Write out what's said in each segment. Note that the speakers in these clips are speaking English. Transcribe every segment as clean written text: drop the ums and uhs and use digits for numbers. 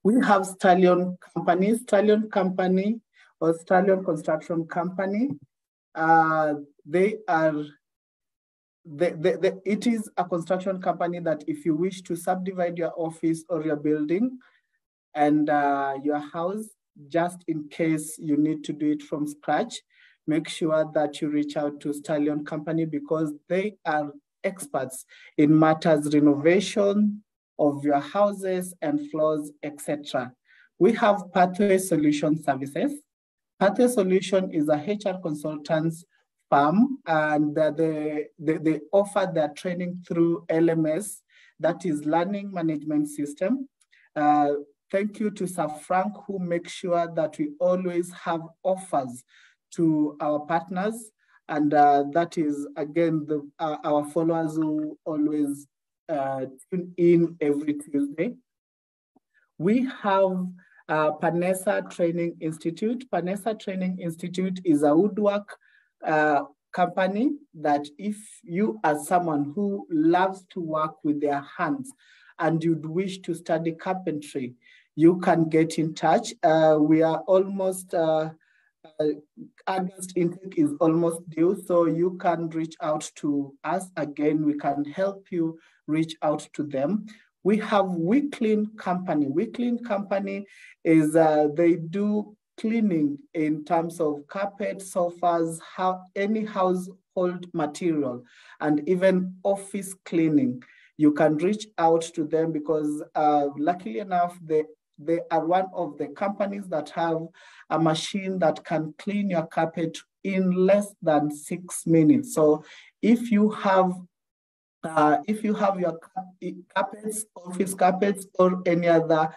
We have Stallion Company, or Stallion Construction Company. It is a construction company that if you wish to subdivide your office or your building and your house, just in case you need to do it from scratch, make sure that you reach out to Stallion Company because they are experts in matters renovation of your houses and floors, etc. We have Pathway Solution Services. Pathway Solution is a HR consultants firm, and they offer their training through LMS, that is Learning Management System. Thank you to Sir Frank, who makes sure that we always have offers to our partners. And that is, again, our followers who always tune in every Tuesday. We have Panessa Training Institute. Panessa Training Institute is a woodwork company that if you are someone who loves to work with their hands and you'd wish to study carpentry, you can get in touch. We are almost, August intake is almost due, so you can reach out to us. Again, we can help you reach out to them. We have We Clean Company. We Clean Company is, they do cleaning in terms of carpet, sofas, any household material, and even office cleaning. You can reach out to them because luckily enough, they are one of the companies that have a machine that can clean your carpet in less than 6 minutes. So if you have your carpets, office carpets, or any other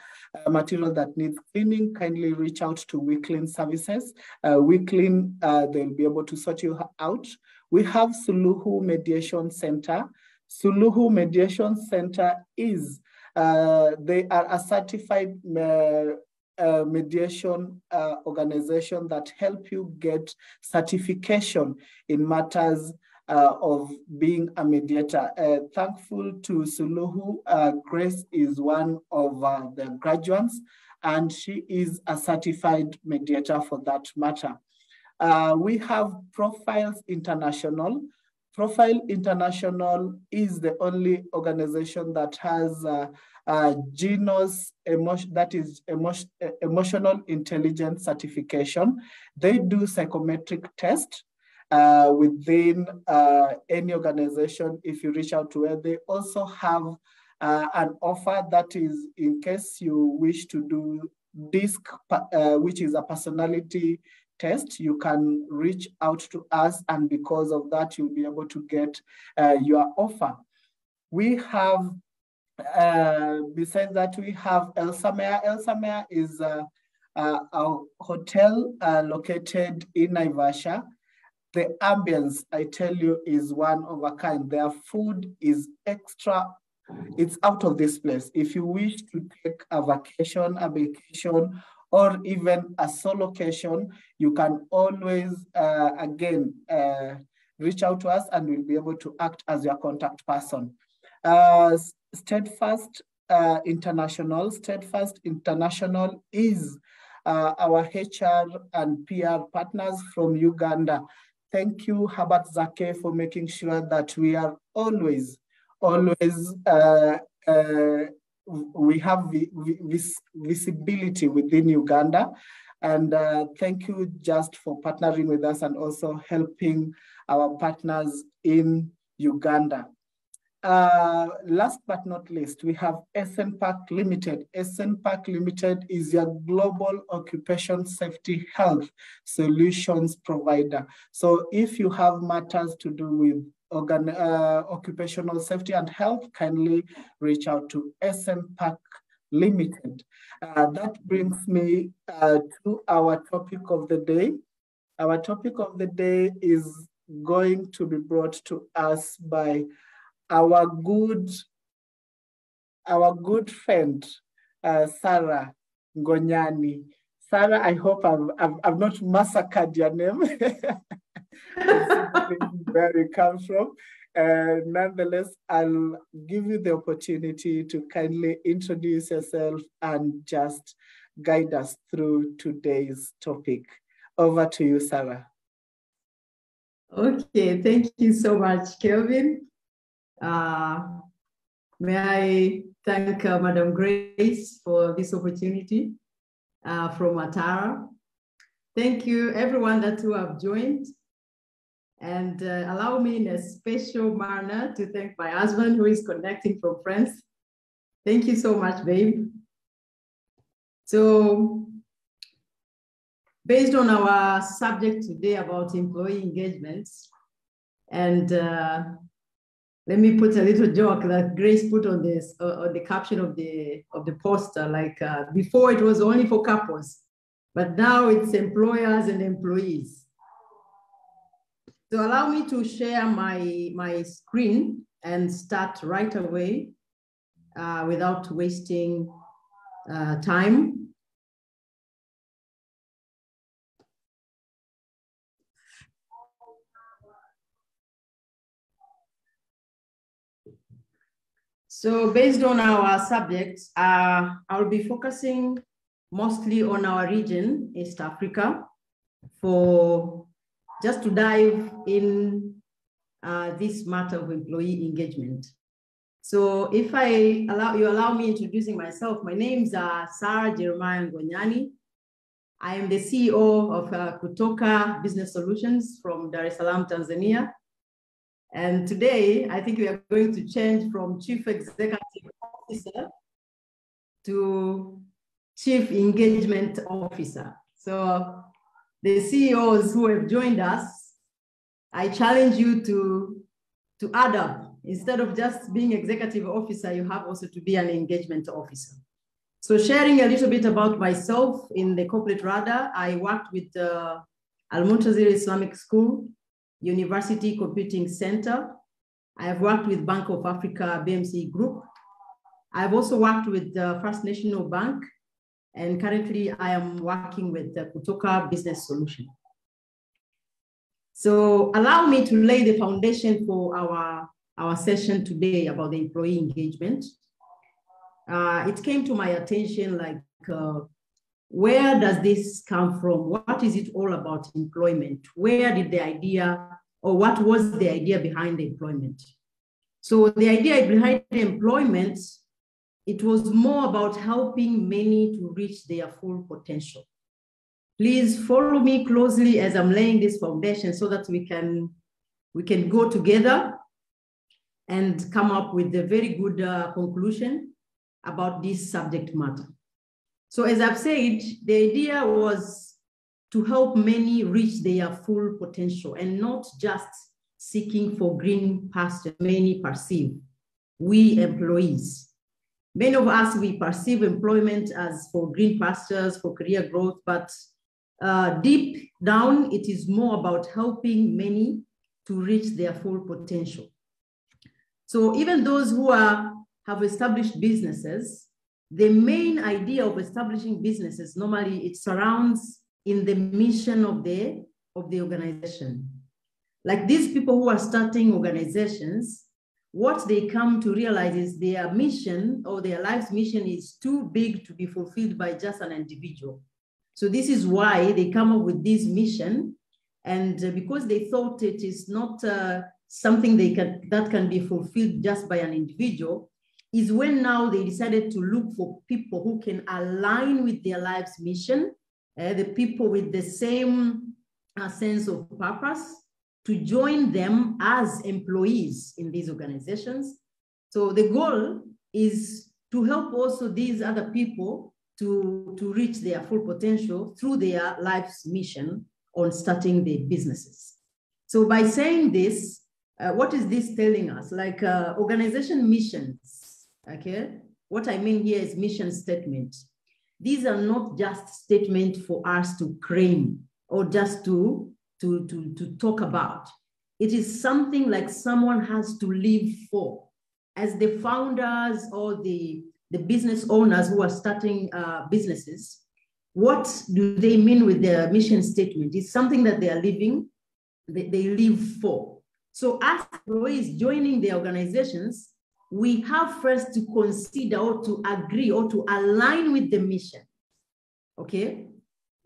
material that needs cleaning, kindly reach out to We Clean Services. We Clean, they'll be able to sort you out. We have Suluhu Mediation Center. Suluhu Mediation Center is, they are a certified mediation organization that help you get certification in matters of being a mediator. Thankful to Suluhu, Grace is one of the graduates, and she is a certified mediator for that matter. We have Profiles International. Profile International is the only organization that has GENOS, that is emotional intelligence certification. They do psychometric test within any organization. If you reach out to her, they also have an offer that is in case you wish to do DISC, which is a personality test. You can reach out to us, and because of that, you'll be able to get your offer. We have, besides that, we have Elsamere. Elsamere is a hotel located in Naivasha. The ambience, I tell you, is one of a kind. Their food is extra. It's out of this place. If you wish to take a vacation, or even a solo vacation, you can always, again, reach out to us and we'll be able to act as your contact person. Steadfast International. Steadfast International is our HR and PR partners from Uganda. Thank you, Habat Zake, for making sure that we are always, we have visibility within Uganda. And thank you just for partnering with us and also helping our partners in Uganda. Last but not least, we have SNPAC Limited. SNPAC Limited is your global occupation safety health solutions provider. So if you have matters to do with occupational safety and health, kindly reach out to SNPAC Limited. That brings me to our topic of the day. Our topic of the day is going to be brought to us by our good friend, Sara Ngonyani. Sara, I hope I've not massacred your name. Where it comes from. Nonetheless, I'll give you the opportunity to kindly introduce yourself and just guide us through today's topic. Over to you, Sarah. Okay, thank you so much, Kelvin. May I thank Madam Grace for this opportunity from Atara. Thank you, everyone who have joined. And allow me in a special manner to thank my husband who is connecting from France. Thank you so much, babe. So, based on our subject today about employee engagements, and let me put a little joke that Grace put on this on the caption of the poster. Like before, it was only for couples, but now it's employers and employees. So allow me to share my screen and start right away without wasting time. So based on our subject, I'll be focusing mostly on our region, East Africa, for just to dive in this matter of employee engagement. So if you allow me introducing myself, my name's Sara J. Ngonyani. I am the CEO of Kutoka Business Solutions from Dar es Salaam, Tanzania. And today, I think we are going to change from Chief Executive Officer to Chief Engagement Officer. So the CEOs who have joined us, I challenge you to add up. Instead of just being executive officer, you have also to be an engagement officer. So sharing a little bit about myself in the corporate radar, I worked with Al-Muntazir Islamic School, University Computing Center. I have worked with Bank of Africa, BMC Group. I've also worked with the First National Bank, and currently I am working with the Kutoka Business Solution. So allow me to lay the foundation for our session today about the employee engagement. It came to my attention like, where does this come from? What is it all about employment? Where did the idea, or what was the idea behind the employment? So the idea behind the employment, it was more about helping many to reach their full potential. Please follow me closely as I'm laying this foundation so that we can go together and come up with a very good conclusion about this subject matter. So as I've said, the idea was to help many reach their full potential and not just seeking for green pastures. Many perceive, we employees. Many of us, we perceive employment as for green pastures, for career growth, but deep down, it is more about helping many to reach their full potential. So even those who have established businesses, the main idea of establishing businesses, normally it surrounds in the mission of the organization. Like these people who are starting organizations, what they come to realize is their mission or their life's mission is too big to be fulfilled by just an individual. So this is why they come up with this mission. And because they thought it is not something that can be fulfilled just by an individual, is when now they decided to look for people who can align with their life's mission, the people with the same sense of purpose, to join them as employees in these organizations. So the goal is to help also these other people to reach their full potential through their life's mission on starting their businesses. So by saying this, what is this telling us? Like organization missions, okay? What I mean here is mission statement. These are not just statements for us to claim or just to talk about. It is something like someone has to live for. As the founders or the business owners who are starting businesses, what do they mean with their mission statement? It's something that they are living, they live for. So as employees joining the organizations, we have first to consider or to agree or to align with the mission, okay?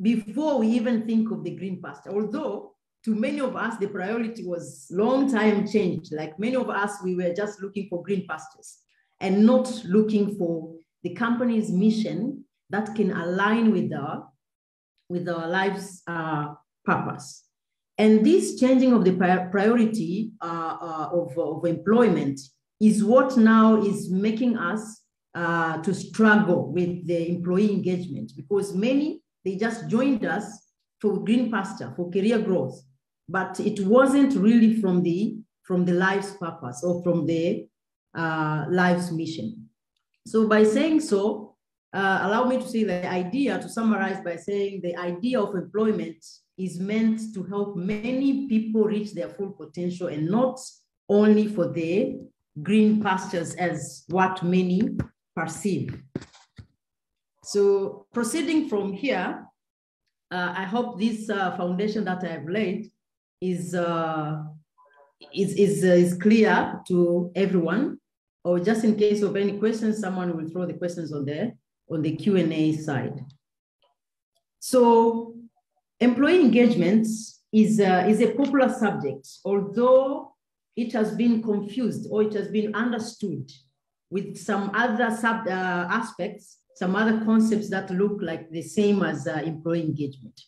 Before we even think of the green pasture. Although to many of us, the priority was long time changed. Like many of us, we were just looking for green pastures and not looking for the company's mission that can align with our life's purpose. And this changing of the priority of employment is what now is making us to struggle with the employee engagement, because many, they just joined us for green pasture, for career growth, but it wasn't really from the life's purpose or from the life's mission. So by saying so, allow me to say the idea, to summarize by saying the idea of employment is meant to help many people reach their full potential and not only for the green pastures as what many perceive. So proceeding from here, I hope this foundation that I have laid is clear to everyone, or just in case of any questions, someone will throw the questions on the Q&A side. So employee engagement is a popular subject, although it has been confused or it has been understood with some other aspects, some other concepts that look like the same as employee engagement.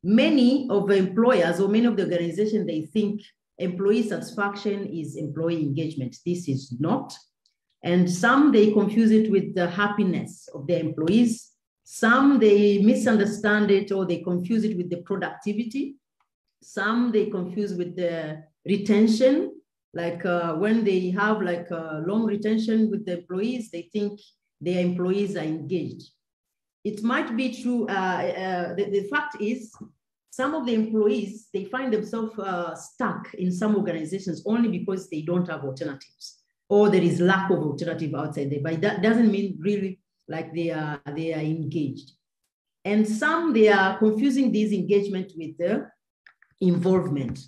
Many of the employers or many of the organizations, they think employee satisfaction is employee engagement. This is not. And some, they confuse it with the happiness of their employees. Some, they misunderstand it or they confuse it with the productivity. Some, they confuse with the retention. Like when they have like a long retention with the employees, they think their employees are engaged. It might be true. The fact is, some of the employees, they find themselves stuck in some organizations only because they don't have alternatives, or there is lack of alternative outside there. But that doesn't mean really like they are engaged. And some, they are confusing this engagement with the involvement.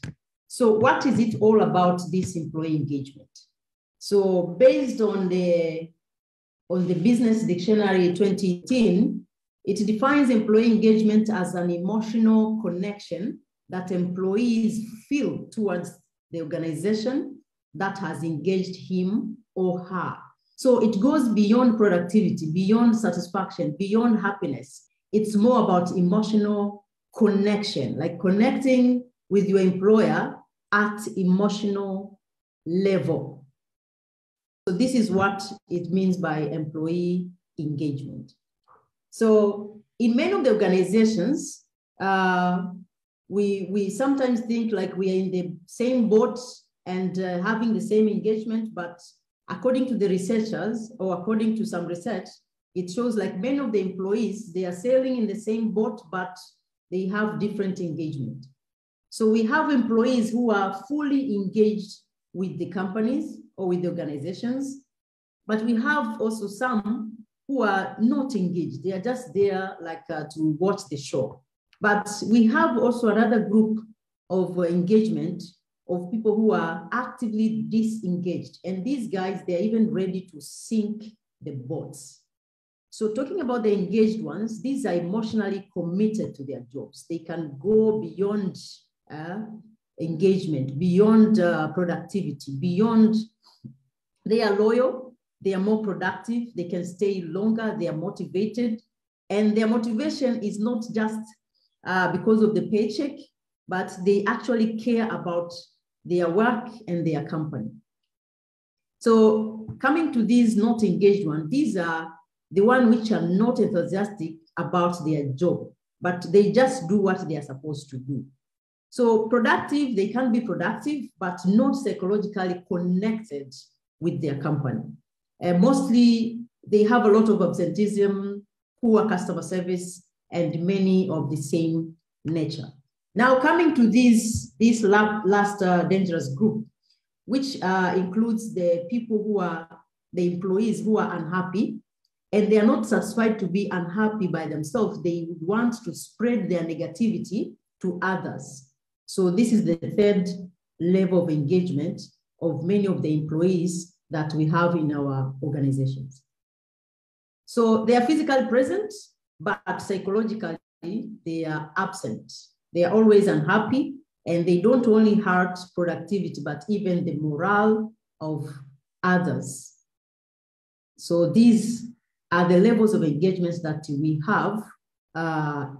So what is it all about, this employee engagement? So based on the Business Dictionary 2018, it defines employee engagement as an emotional connection that employees feel towards the organization that has engaged him or her. So it goes beyond productivity, beyond satisfaction, beyond happiness. It's more about emotional connection, like connecting with your employer at emotional level. So this is what it means by employee engagement. So in many of the organizations, we sometimes think like we are in the same boat and having the same engagement, but according to the researchers, or according to some research, it shows like many of the employees, they are sailing in the same boat, but they have different engagement. So we have employees who are fully engaged with the companies or with the organizations, but we have also some who are not engaged. They are just there like to watch the show. But we have also another group of engagement of people who are actively disengaged. And these guys, they're even ready to sink the boats. So talking about the engaged ones, these are emotionally committed to their jobs. They can go beyond engagement, beyond productivity, beyond, they are loyal, they are more productive, they can stay longer, they are motivated, and their motivation is not just because of the paycheck, but they actually care about their work and their company. So coming to these not engaged ones, these are the ones which are not enthusiastic about their job, but they just do what they are supposed to do. So productive, they can be productive, but not psychologically connected with their company. Mostly, they have a lot of absenteeism, poor customer service, and many of the same nature. Now, coming to this last dangerous group, which includes the people who are, the employees who are unhappy, and they are not satisfied to be unhappy by themselves. They want to spread their negativity to others. So this is the third level of engagement of many of the employees that we have in our organizations. So they are physically present, but psychologically, they are absent. They are always unhappy, and they don't only hurt productivity, but even the morale of others. So these are the levels of engagement that we have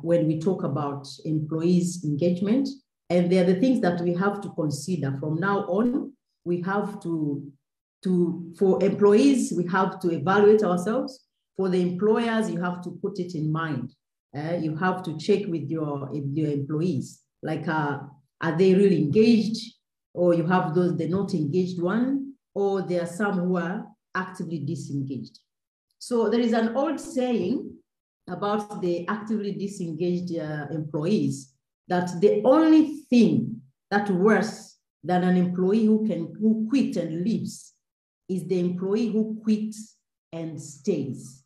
when we talk about employees' engagement. And they are the things that we have to consider from now on. We have for employees, we have to evaluate ourselves. For the employers, you have to put it in mind. You have to check with your employees, like are they really engaged, or you have the not engaged one, or there are some who are actively disengaged. So there is an old saying about the actively disengaged employees, that the only thing that's worse than an employee who quit and leaves is the employee who quits and stays.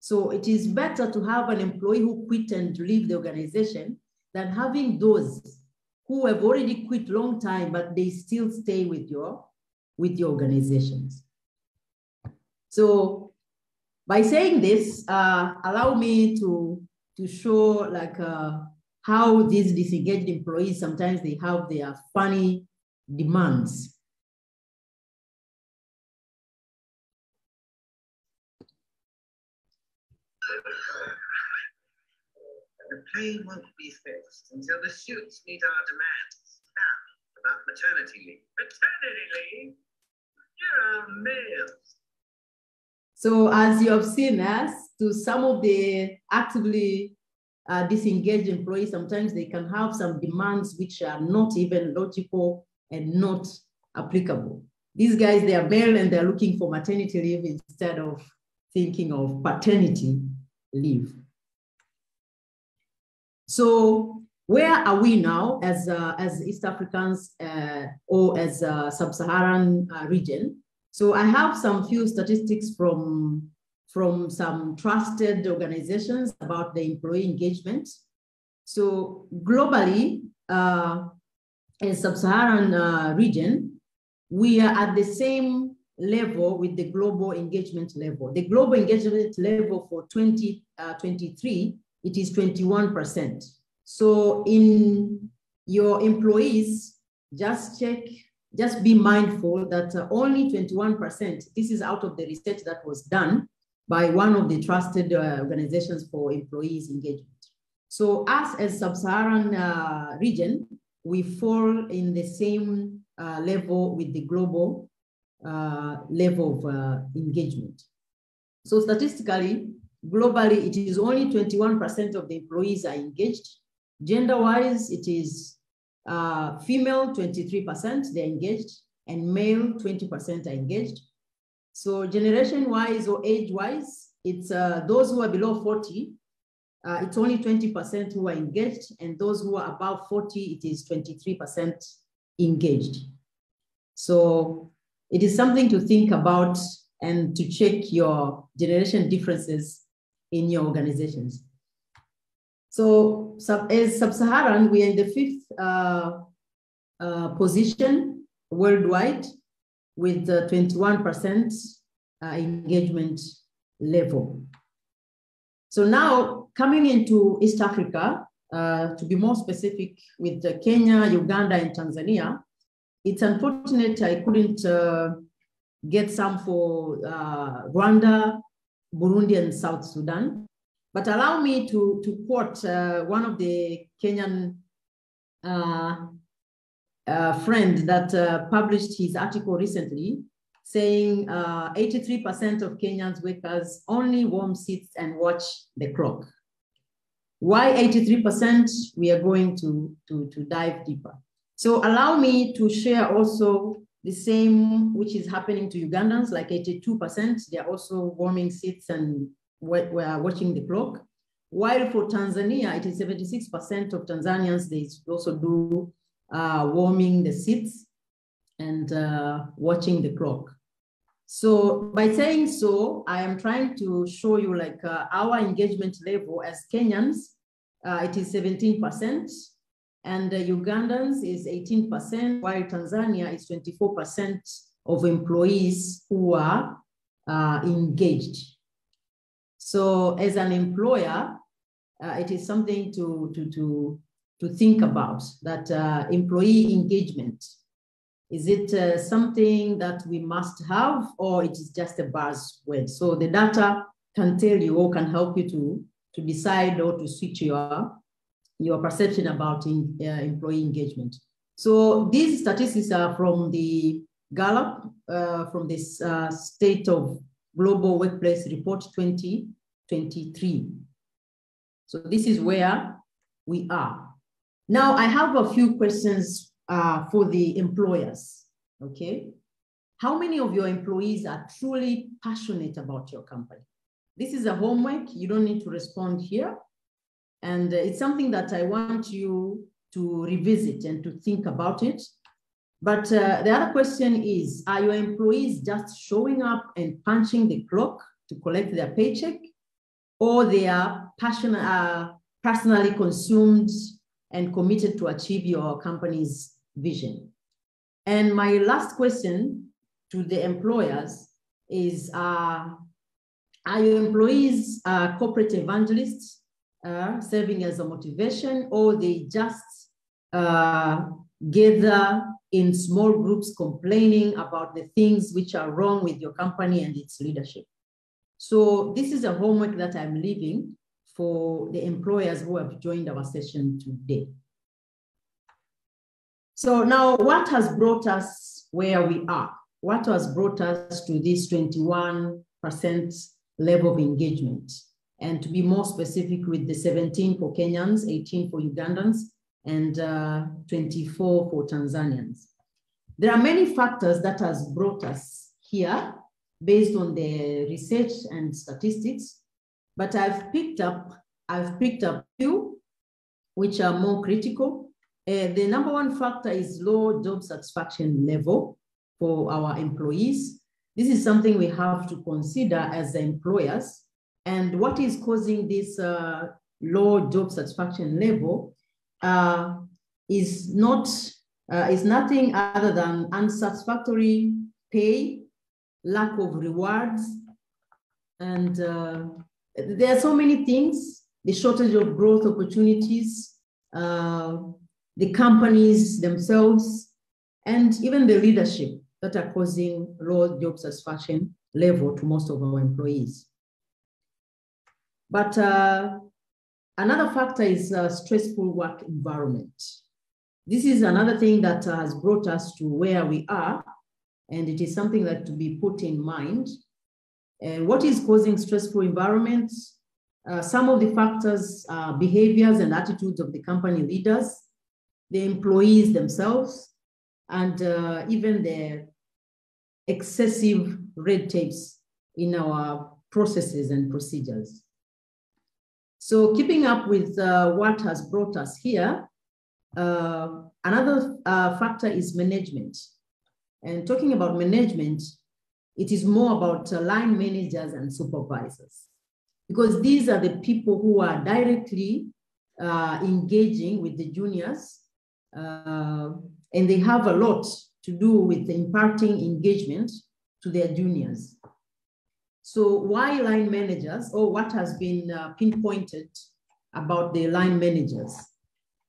So it is better to have an employee who quit and leave the organization than having those who have already quit long time, but they still stay with your organizations. So by saying this, allow me to show like how these disengaged employees, sometimes they have their funny demands. The plane won't be fixed until the suits meet our demands. Now, about maternity leave. Maternity leave? You're our males. So as you have seen us, to some of the actively disengaged employees, sometimes they can have some demands which are not even logical and not applicable. These guys, they are male and they're looking for maternity leave instead of thinking of paternity leave. So where are we now as East Africans or as a sub-Saharan region? So I have some few statistics from some trusted organizations about the employee engagement. So globally, as sub-Saharan region, we are at the same level with the global engagement level. The global engagement level for 2023, it is 21%. So in your employees, just be mindful that only 21%, this is out of the research that was done by one of the trusted organizations for employees engagement. So us as sub-Saharan region, we fall in the same level with the global level of engagement. So statistically, globally, it is only 21% of the employees are engaged. Gender-wise, it is female 23%, they're engaged, and male 20% are engaged. So generation-wise or age-wise, it's those who are below 40, it's only 20% who are engaged, and those who are above 40, it is 23% engaged. So it is something to think about and to check your generation differences in your organizations. So as sub-Saharan, we are in the 5th position worldwide with 21% engagement level. So now coming into East Africa, to be more specific with Kenya, Uganda, and Tanzania, it's unfortunate I couldn't get some for Rwanda, Burundi, and South Sudan. But allow me to quote one of the Kenyan friend that published his article recently, saying 83% of Kenyans workers only warm seats and watch the clock. Why 83%? We are going to dive deeper. So allow me to share also the same, which is happening to Ugandans, like 82%, they're also warming seats and we're watching the clock. While for Tanzania, it is 76% of Tanzanians, they also do warming the seats and watching the clock. So by saying so, I am trying to show you like our engagement level as Kenyans, it is 17%. and Ugandans is 18%, while Tanzania is 24% of employees who are engaged. So as an employer, it is something to think about, that employee engagement. Is it something that we must have, or it is just a buzzword? So the data can tell you or can help you to decide or to switch your perception about employee engagement. So these statistics are from the Gallup, from this State of Global Workplace Report 2023. So this is where we are. Now I have a few questions for the employers, okay? How many of your employees are truly passionate about your company? This is a homework, you don't need to respond here. And it's something that I want you to revisit and to think about it. But the other question is, are your employees just showing up and punching the clock to collect their paycheck? Or they are personally consumed and committed to achieve your company's vision? And my last question to the employers is, are your employees corporate evangelists serving as a motivation, or they just gather in small groups complaining about the things which are wrong with your company and its leadership? So this is a homework that I'm leaving for the employers who have joined our session today. So now, what has brought us where we are? What has brought us to this 21% level of engagement? And to be more specific, with the 17 for Kenyans, 18 for Ugandans, and 24 for Tanzanians. There are many factors that has brought us here based on the research and statistics, but I've picked up few which are more critical. The number one factor is low job satisfaction level for our employees. This is something we have to consider as employers. And what is causing this low job satisfaction level is nothing other than unsatisfactory pay, lack of rewards, and there are so many things, the shortage of growth opportunities, the companies themselves, and even the leadership that are causing low job satisfaction level to most of our employees. But another factor is stressful work environment. This is another thing that has brought us to where we are, and it is something that to be put in mind. And what is causing stressful environments? Some of the factors are behaviors and attitudes of the company leaders, the employees themselves, and even the excessive red tapes in our processes and procedures. So keeping up with what has brought us here, another factor is management. And talking about management, it is more about line managers and supervisors, because these are the people who are directly engaging with the juniors, and they have a lot to do with imparting engagement to their juniors. So why line managers, or what has been pinpointed about the line managers?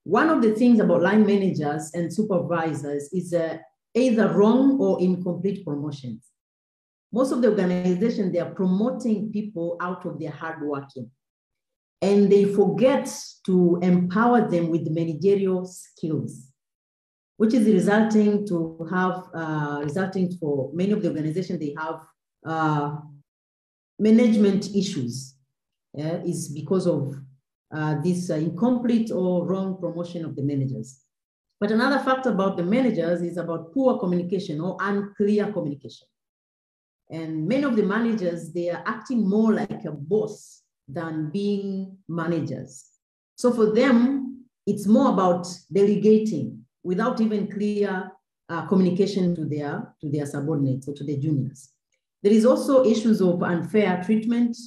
One of the things about line managers and supervisors is either wrong or incomplete promotions. Most of the organizations, they are promoting people out of their hard working, and they forget to empower them with managerial skills, which is resulting for many of the organizations, they have management issues, is because of this incomplete or wrong promotion of the managers. But another factor about the managers is about poor communication or unclear communication. And many of the managers, they are acting more like a boss than being managers. So for them, it's more about delegating without even clear communication to their subordinates or to the juniors. There is also issues of unfair treatment,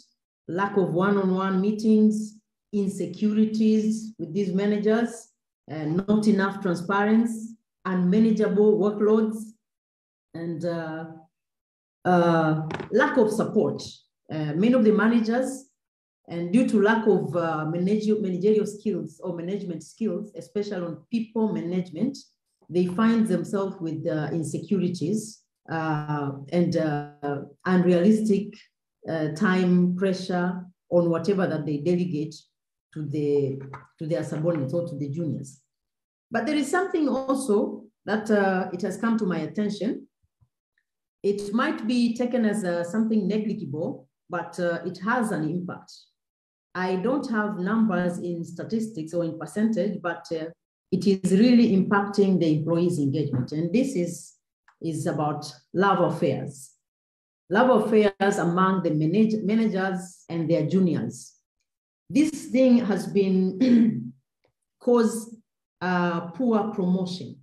lack of one-on-one meetings, insecurities with these managers, not enough transparency, unmanageable workloads, and lack of support. Many of the managers, and due to lack of managerial skills or management skills, especially on people management, they find themselves with insecurities and unrealistic time pressure on whatever that they delegate to their subordinates or to the juniors. But there is something also that it has come to my attention. It might be taken as something negligible, but it has an impact. I don't have numbers in statistics or in percentage, but it is really impacting the employees' engagement. And this is about love affairs. Love affairs among the managers and their juniors. This thing has been caused poor promotion.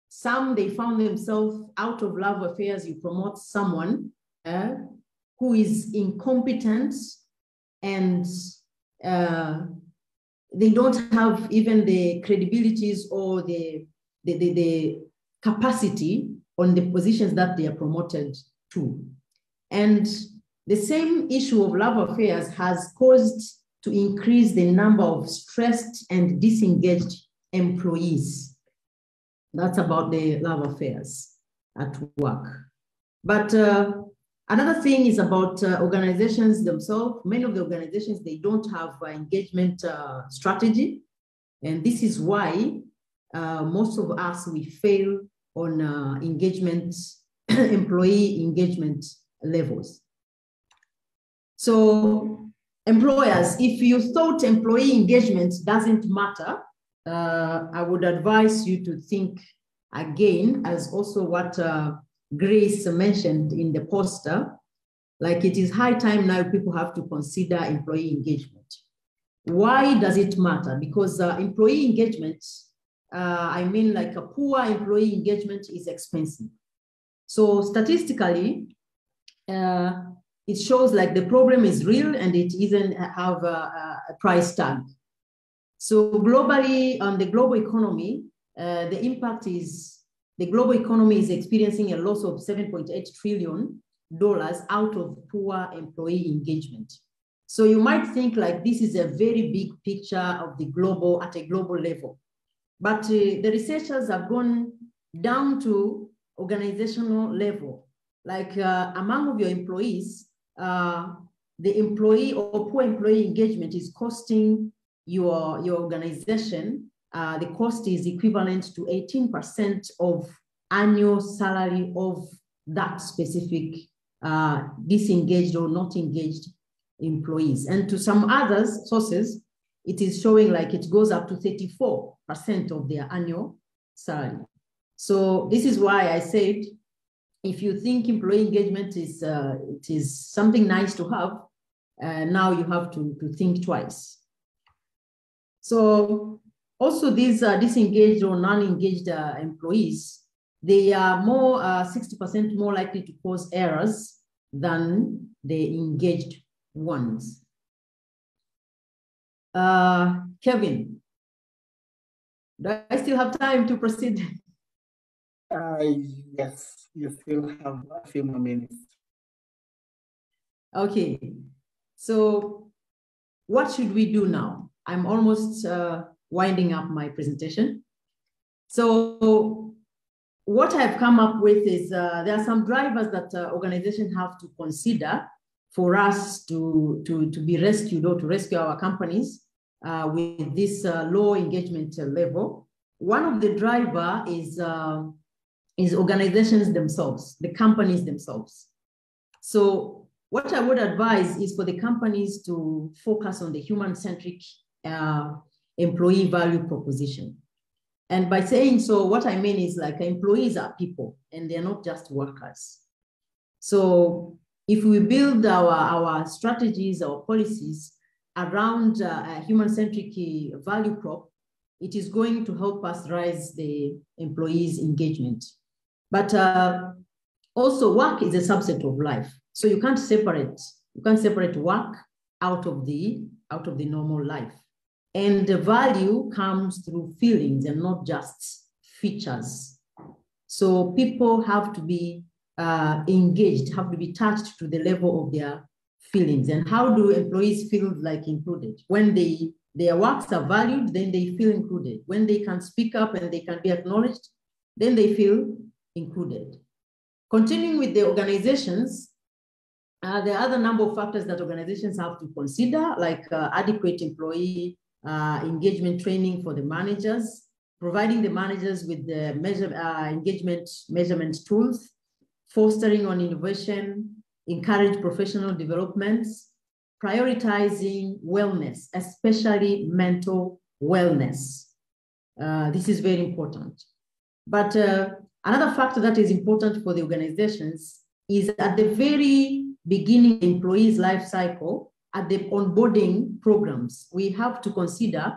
Some, they found themselves out of love affairs. You promote someone who is incompetent and they don't have even the credibilities or the capacity on the positions that they are promoted to. And the same issue of love affairs has caused to increase the number of stressed and disengaged employees. That's about the love affairs at work. But another thing is about organizations themselves. Many of the organizations, they don't have engagement strategy. And this is why most of us, we fail on engagement, employee engagement levels. So employers, if you thought employee engagement doesn't matter, I would advise you to think again, as also what Grace mentioned in the poster, like it is high time now people have to consider employee engagement. Why does it matter? Because employee engagement, I mean like a poor employee engagement is expensive. So statistically, it shows like the problem is real and it isn't have a price tag. So globally, on the global economy, the impact is, the global economy is experiencing a loss of $7.8 trillion out of poor employee engagement. So you might think like this is a very big picture of the global, at a global level. But the researchers have gone down to organizational level. Like among of your employees, the employee or poor employee engagement is costing your organization, the cost is equivalent to 18% of annual salary of that specific disengaged or not engaged employees. And to some other sources, it is showing like it goes up to 34% of their annual salary. So this is why I said, if you think employee engagement is it is something nice to have, now you have to think twice. So also these disengaged or non-engaged employees, they are more 60% more likely to cause errors than the engaged ones. Kevin, do I still have time to proceed? Yes, you still have a few more minutes. Okay, so what should we do now? I'm almost winding up my presentation. So what I've come up with is there are some drivers that organizations have to consider for us to be rescued or to rescue our companies with this low engagement level. One of the driver is organizations themselves, the companies themselves. So what I would advise is for the companies to focus on the human-centric employee value proposition. And by saying so, what I mean is like employees are people and they're not just workers. So if we build our strategies, our policies around a human-centric value prop, it is going to help us raise the employees' engagement. But also work is a subset of life. So you can't separate work out of the normal life. And the value comes through feelings and not just features. So people have to be engaged, have to be touched to the level of their feelings. And how do employees feel like included? When their works are valued, then they feel included. When they can speak up and they can be acknowledged, then they feel included. Continuing with the organizations, there are other number of factors that organizations have to consider, like adequate employee engagement training for the managers, providing the managers with the engagement measurement tools, fostering on innovation, encourage professional developments, prioritizing wellness, especially mental wellness. This is very important. But another factor that is important for the organizations is at the very beginning of the employee's life cycle, at the onboarding programs, we have to consider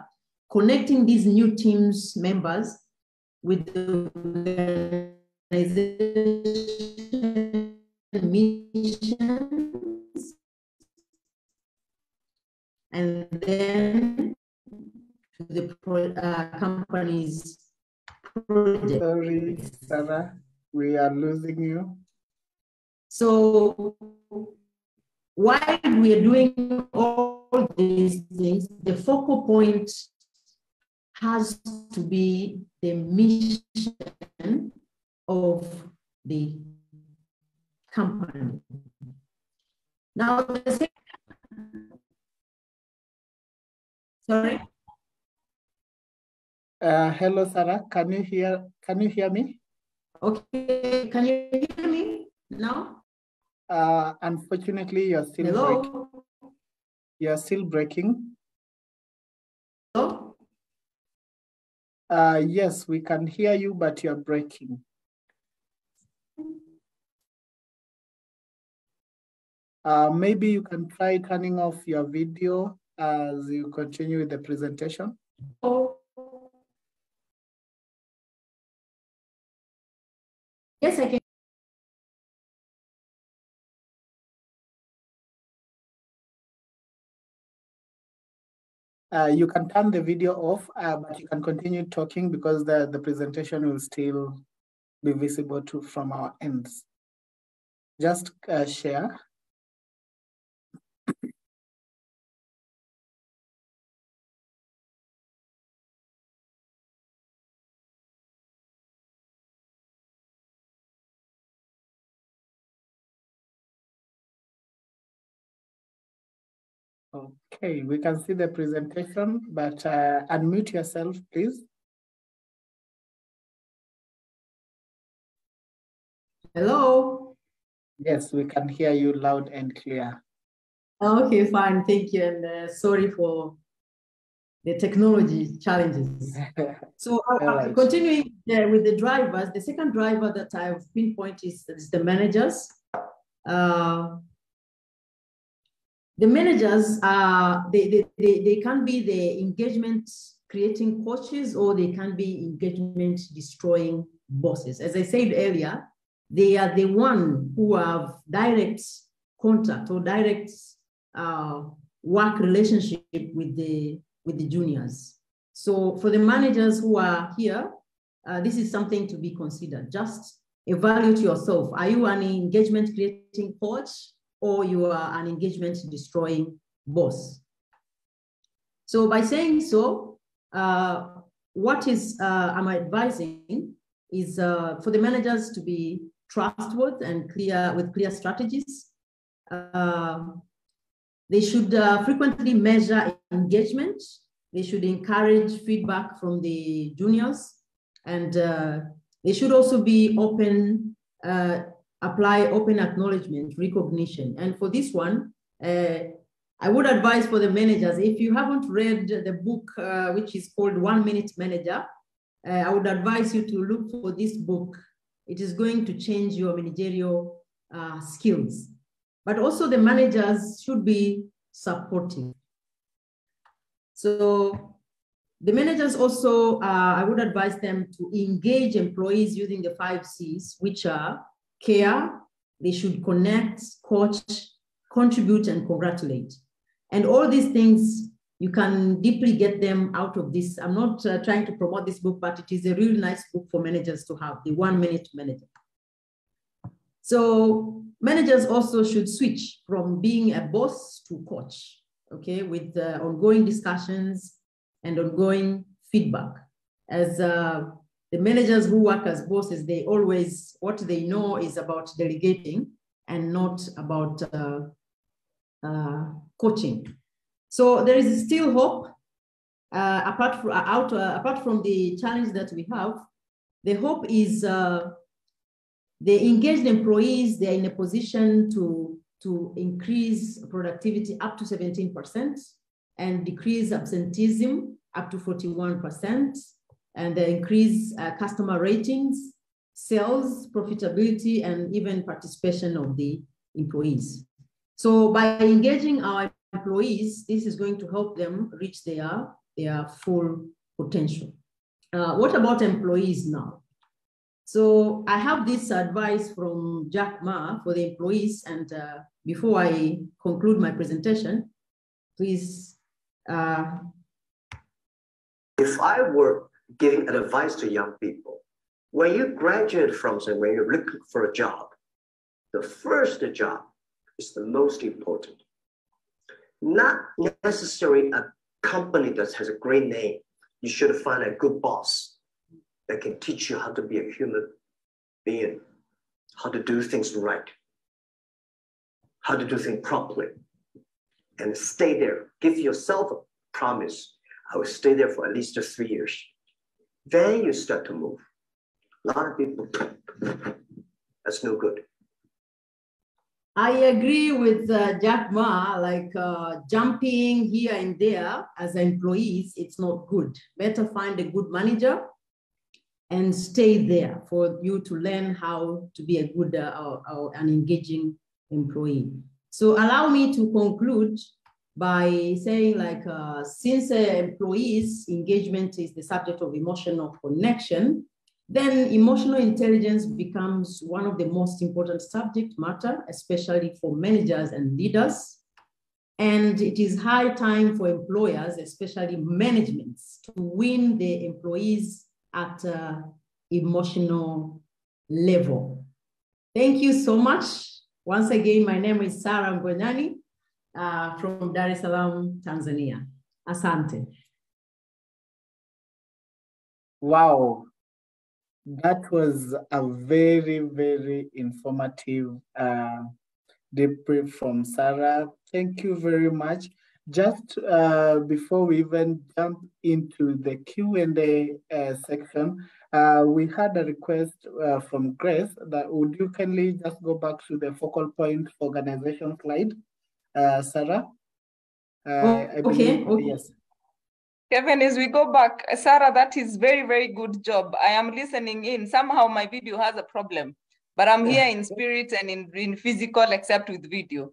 connecting these new teams members with the organization missions, and then to the company's project. Sorry, Sara, we are losing you. So while we are doing all these things, the focal point has to be the mission of the company. Now, sorry. Hello, Sara. Can you hear me? Okay, can you hear me now? Unfortunately, you're still breaking. You're still breaking. Hello? Yes, we can hear you, but you're breaking. Maybe you can try turning off your video as you continue with the presentation. Oh. Yes, I can. You can turn the video off, but you can continue talking because the presentation will still be visible from our ends. Just share. Okay, we can see the presentation, but unmute yourself, please. Hello? Yes, we can hear you loud and clear. Okay, fine, thank you, and sorry for the technology challenges. So Right. continuing with the drivers, the second driver that I've pinpointed is the managers. The managers, they can be the engagement creating coaches, or they can be engagement destroying bosses. As I said earlier, they are the one who have direct contact or direct work relationship with the juniors. So for the managers who are here, this is something to be considered. Just evaluate yourself. Are you an engagement creating coach, or you are an engagement destroying boss? So by saying so, what is I'm advising is for the managers to be trustworthy and clear, with clear strategies. They should frequently measure engagement. They should encourage feedback from the juniors, and they should also be open, apply open acknowledgement, recognition. And for this one, I would advise for the managers, if you haven't read the book, which is called 1 Minute Manager, I would advise you to look for this book. It is going to change your managerial skills. But also the managers should be supportive. So the managers also, I would advise them to engage employees using the 5 C's, which are care, they should connect, coach, contribute, and congratulate. And all these things you can deeply get them out of this. I'm not trying to promote this book, but it is a really nice book for managers to have, the 1 Minute Manager. So managers also should switch from being a boss to coach, okay, with ongoing discussions and ongoing feedback. As the managers who work as bosses, they always, what they know is about delegating and not about coaching. So there is still hope. Apart from the challenge that we have, the hope is the engaged employees, they're in a position to increase productivity up to 17% and decrease absenteeism up to 41%, and they increase customer ratings, sales, profitability, and even participation of the employees. So by engaging our employees, this is going to help them reach their full potential. What about employees now? So I have this advice from Jack Ma for the employees, and before I conclude my presentation, please. If I were giving advice to young people, when you graduate from somewhere, when you're looking for a job, the first job is the most important. Not necessarily a company that has a great name. You should find a good boss that can teach you how to be a human being, how to do things right, how to do things properly, and stay there. Give yourself a promise. I will stay there for at least 3 years. Then you start to move. A lot of people, that's no good. I agree with Jack Ma, like jumping here and there as employees, it's not good. Better find a good manager and stay there for you to learn how to be a good, an engaging employee. So allow me to conclude by saying, like, since employees' engagement is the subject of emotional connection, then emotional intelligence becomes one of the most important subject matter, especially for managers and leaders. And it is high time for employers, especially managements, to win the employees at emotional level. Thank you so much. Once again, my name is Sara Ngonyani from Dar es Salaam, Tanzania. Asante. Wow. That was a very, very informative debrief from Sara. Thank you very much. Just before we even jump into the Q&A section, we had a request from Grace that would you kindly just go back to the focal point organization slide, Sara? I believe, Okay. Yes. Kevin, as we go back, Sara, that is very, very good job. I am listening in. Somehow my video has a problem, but I'm here in spirit and in physical, except with video.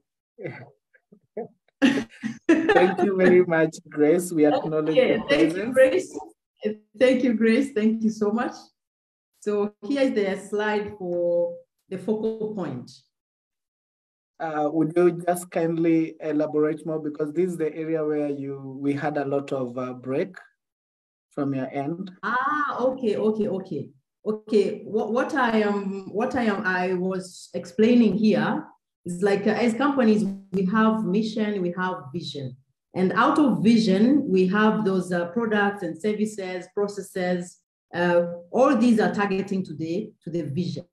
Thank you very much, Grace. We acknowledge your presence. Thank you, Grace. Thank you, Grace. Thank you so much. So here is the slide for the focal point. Would you just kindly elaborate more, because this is the area where we had a lot of break from your end. Okay. What I was explaining here is, like, as companies, we have mission, we have vision, and out of vision we have those products and services, processes. All these are targeting to the vision,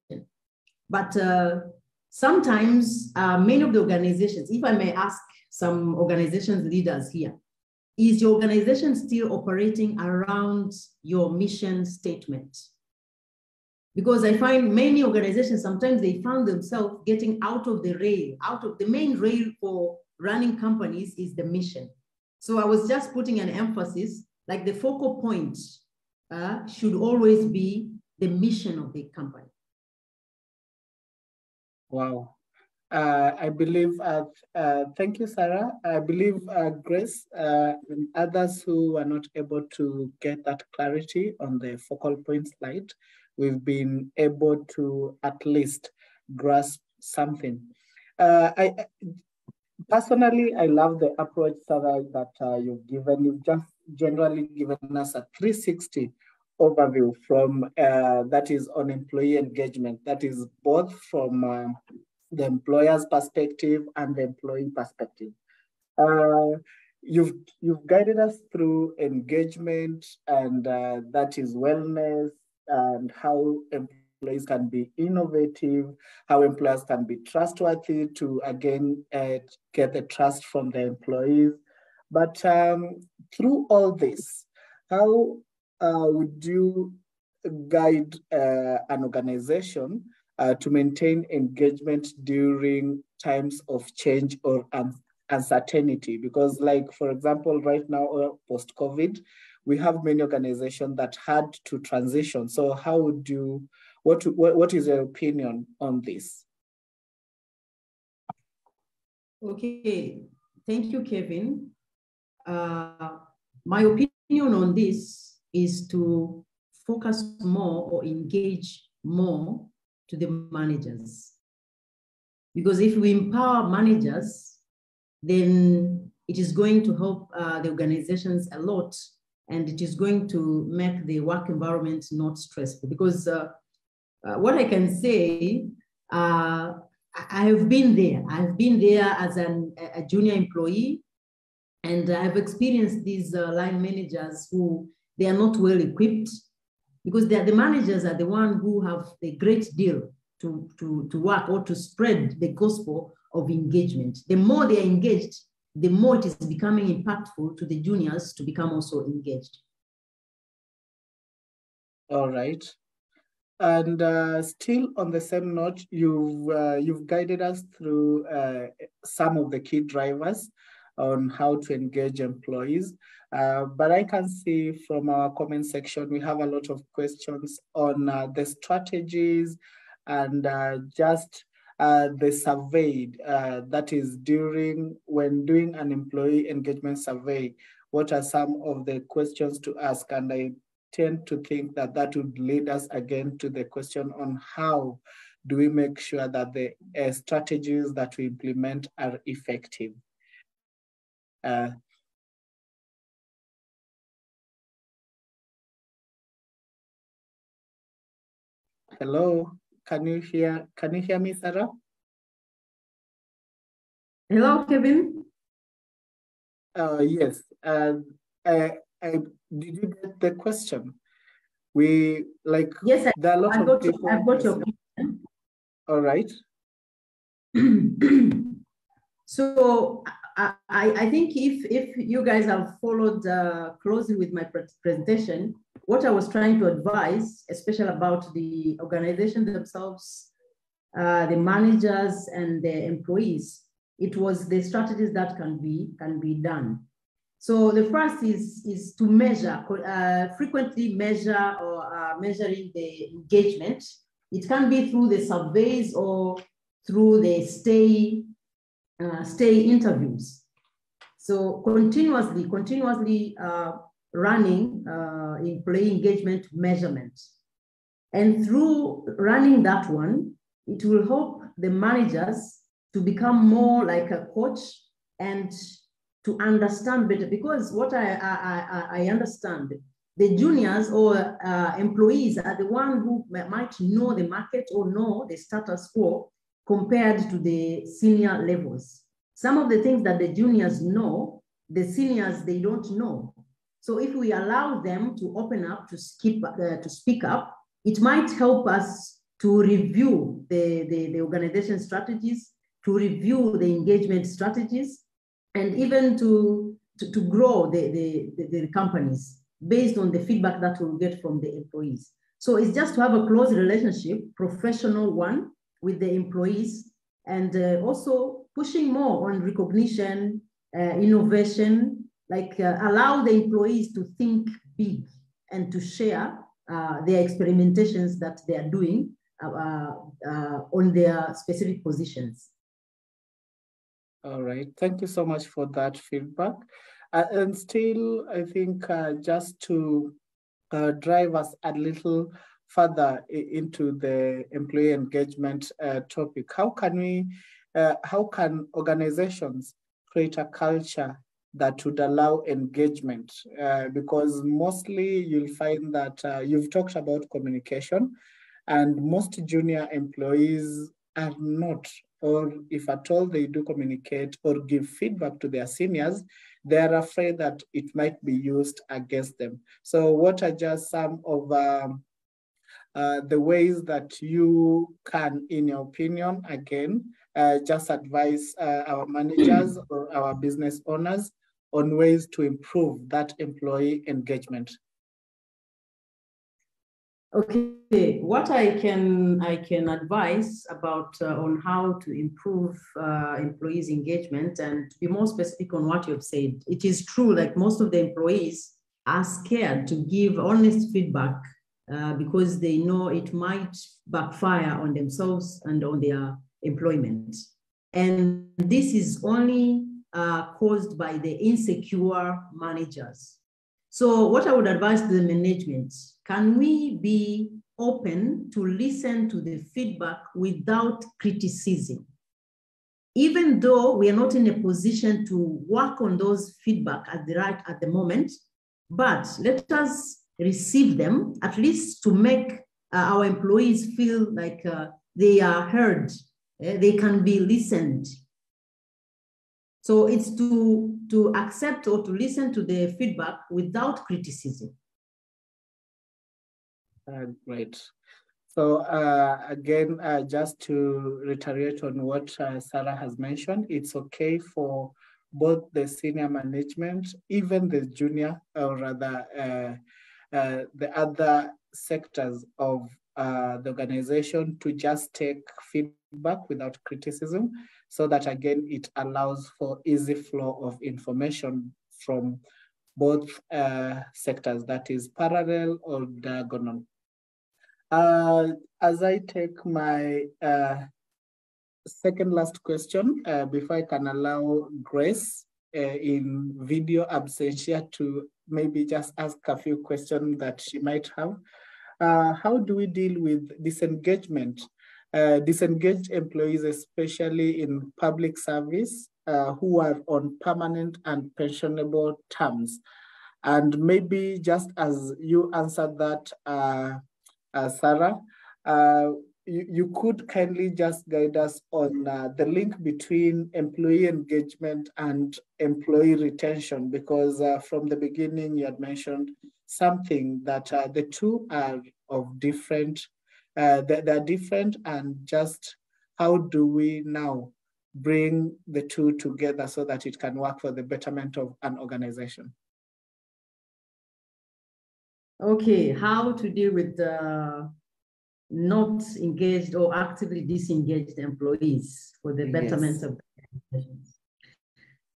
but sometimes many of the organizations, if I may ask some organizations leaders here, is your organization still operating around your mission statement? Because I find many organizations, sometimes they found themselves getting out of the rail, out of the main rail for running companies is the mission. So I was just putting an emphasis, like the focal point should always be the mission of the company. Wow. I believe, thank you, Sara. I believe Grace and others who are not able to get that clarity on the focal point slide, we've been able to at least grasp something. Personally, I love the approach, Sarah, that you've given. You've just generally given us a 360 overview from that is on employee engagement. That is both from the employer's perspective and the employee perspective. Uh, you've guided us through engagement, and that is wellness, and how employees can be innovative, how employers can be trustworthy to again get the trust from the employees. But through all this, how would you guide an organization to maintain engagement during times of change or uncertainty? Because, like, for example, right now, post-COVID, we have many organizations that had to transition. So how would you, what is your opinion on this? Okay, thank you, Kevin. My opinion on this is to focus more or engage more to the managers. Because if we empower managers, then it is going to help the organizations a lot, and it is going to make the work environment not stressful. Because what I can say, I have been there. I've been there as a junior employee, and I've experienced these line managers who they are not well equipped, because the managers are the one who have the great deal to work or to spread the gospel of engagement. The more they are engaged, the more it is becoming impactful to the juniors to become also engaged. All right. And still on the same note, you've guided us through some of the key drivers on how to engage employees. But I can see from our comment section, we have a lot of questions on the strategies and just the survey, that is when doing an employee engagement survey, what are some of the questions to ask? And I tend to think that that would lead us again to the question on how do we make sure that the strategies that we implement are effective. Hello, can you hear me, Sarah? Hello, Kevin. Yes. Did you get the question? Yes, there are a lot of people. I've got your question. All right. So I think if you guys have followed closely with my presentation, what I was trying to advise, especially about the organization themselves, the managers and the employees, it was the strategies that can be done. So the first is to measure, frequently measure or measuring the engagement. It can be through the surveys or through the stay interviews. So continuously running employee engagement measurement. And through running that one, it will help the managers to become more like a coach and to understand better. Because what I understand, the juniors or employees are the one who might know the market or know the status quo compared to the senior levels. Some of the things that the juniors know, the seniors, they don't know. So if we allow them to open up, to speak up, it might help us to review the organization strategies, to review the engagement strategies, and even to grow the companies based on the feedback that we'll get from the employees. So it's just to have a close relationship, professional one, with the employees, and also pushing more on recognition, innovation, allow the employees to think big and to share their experimentations that they are doing on their specific positions. All right, thank you so much for that feedback. And still, I think just to drive us a little further into the employee engagement topic, how can we how can organizations create a culture that would allow engagement? Because mostly you'll find that you've talked about communication, and most junior employees are not, or if at all they do communicate or give feedback to their seniors, they're afraid that it might be used against them. So what are just some of the ways that you can, in your opinion, again, just advise our managers or our business owners on ways to improve that employee engagement? Okay, what I can advise about on how to improve employees' engagement, and to be more specific on what you've said. It is true, like most of the employees are scared to give honest feedback because they know it might backfire on themselves and on their employment. And this is only caused by the insecure managers. So what I would advise to the management, can we be open to listen to the feedback without criticism? Even though we are not in a position to work on those feedback at the moment, but let us receive them, at least to make our employees feel like they are heard, they can be listened. So it's to accept or to listen to the feedback without criticism. Great. So again, just to reiterate on what Sara has mentioned, it's okay for both the senior management, even the junior, or rather the other sectors of the organization, to just take feedback without criticism, so that again, it allows for easy flow of information from both sectors, that is parallel or diagonal. As I take my second last question, before I can allow Grace in video absentia to maybe just ask a few questions that she might have. How do we deal with disengagement? Disengaged employees, especially in public service, who are on permanent and pensionable terms. And maybe just as you answered that, Sara, you could kindly just guide us on the link between employee engagement and employee retention, because from the beginning you had mentioned something that the two are of different, they're different, and just how do we now bring the two together so that it can work for the betterment of an organization? Okay, how to deal with not engaged or actively disengaged employees for the betterment of the organization.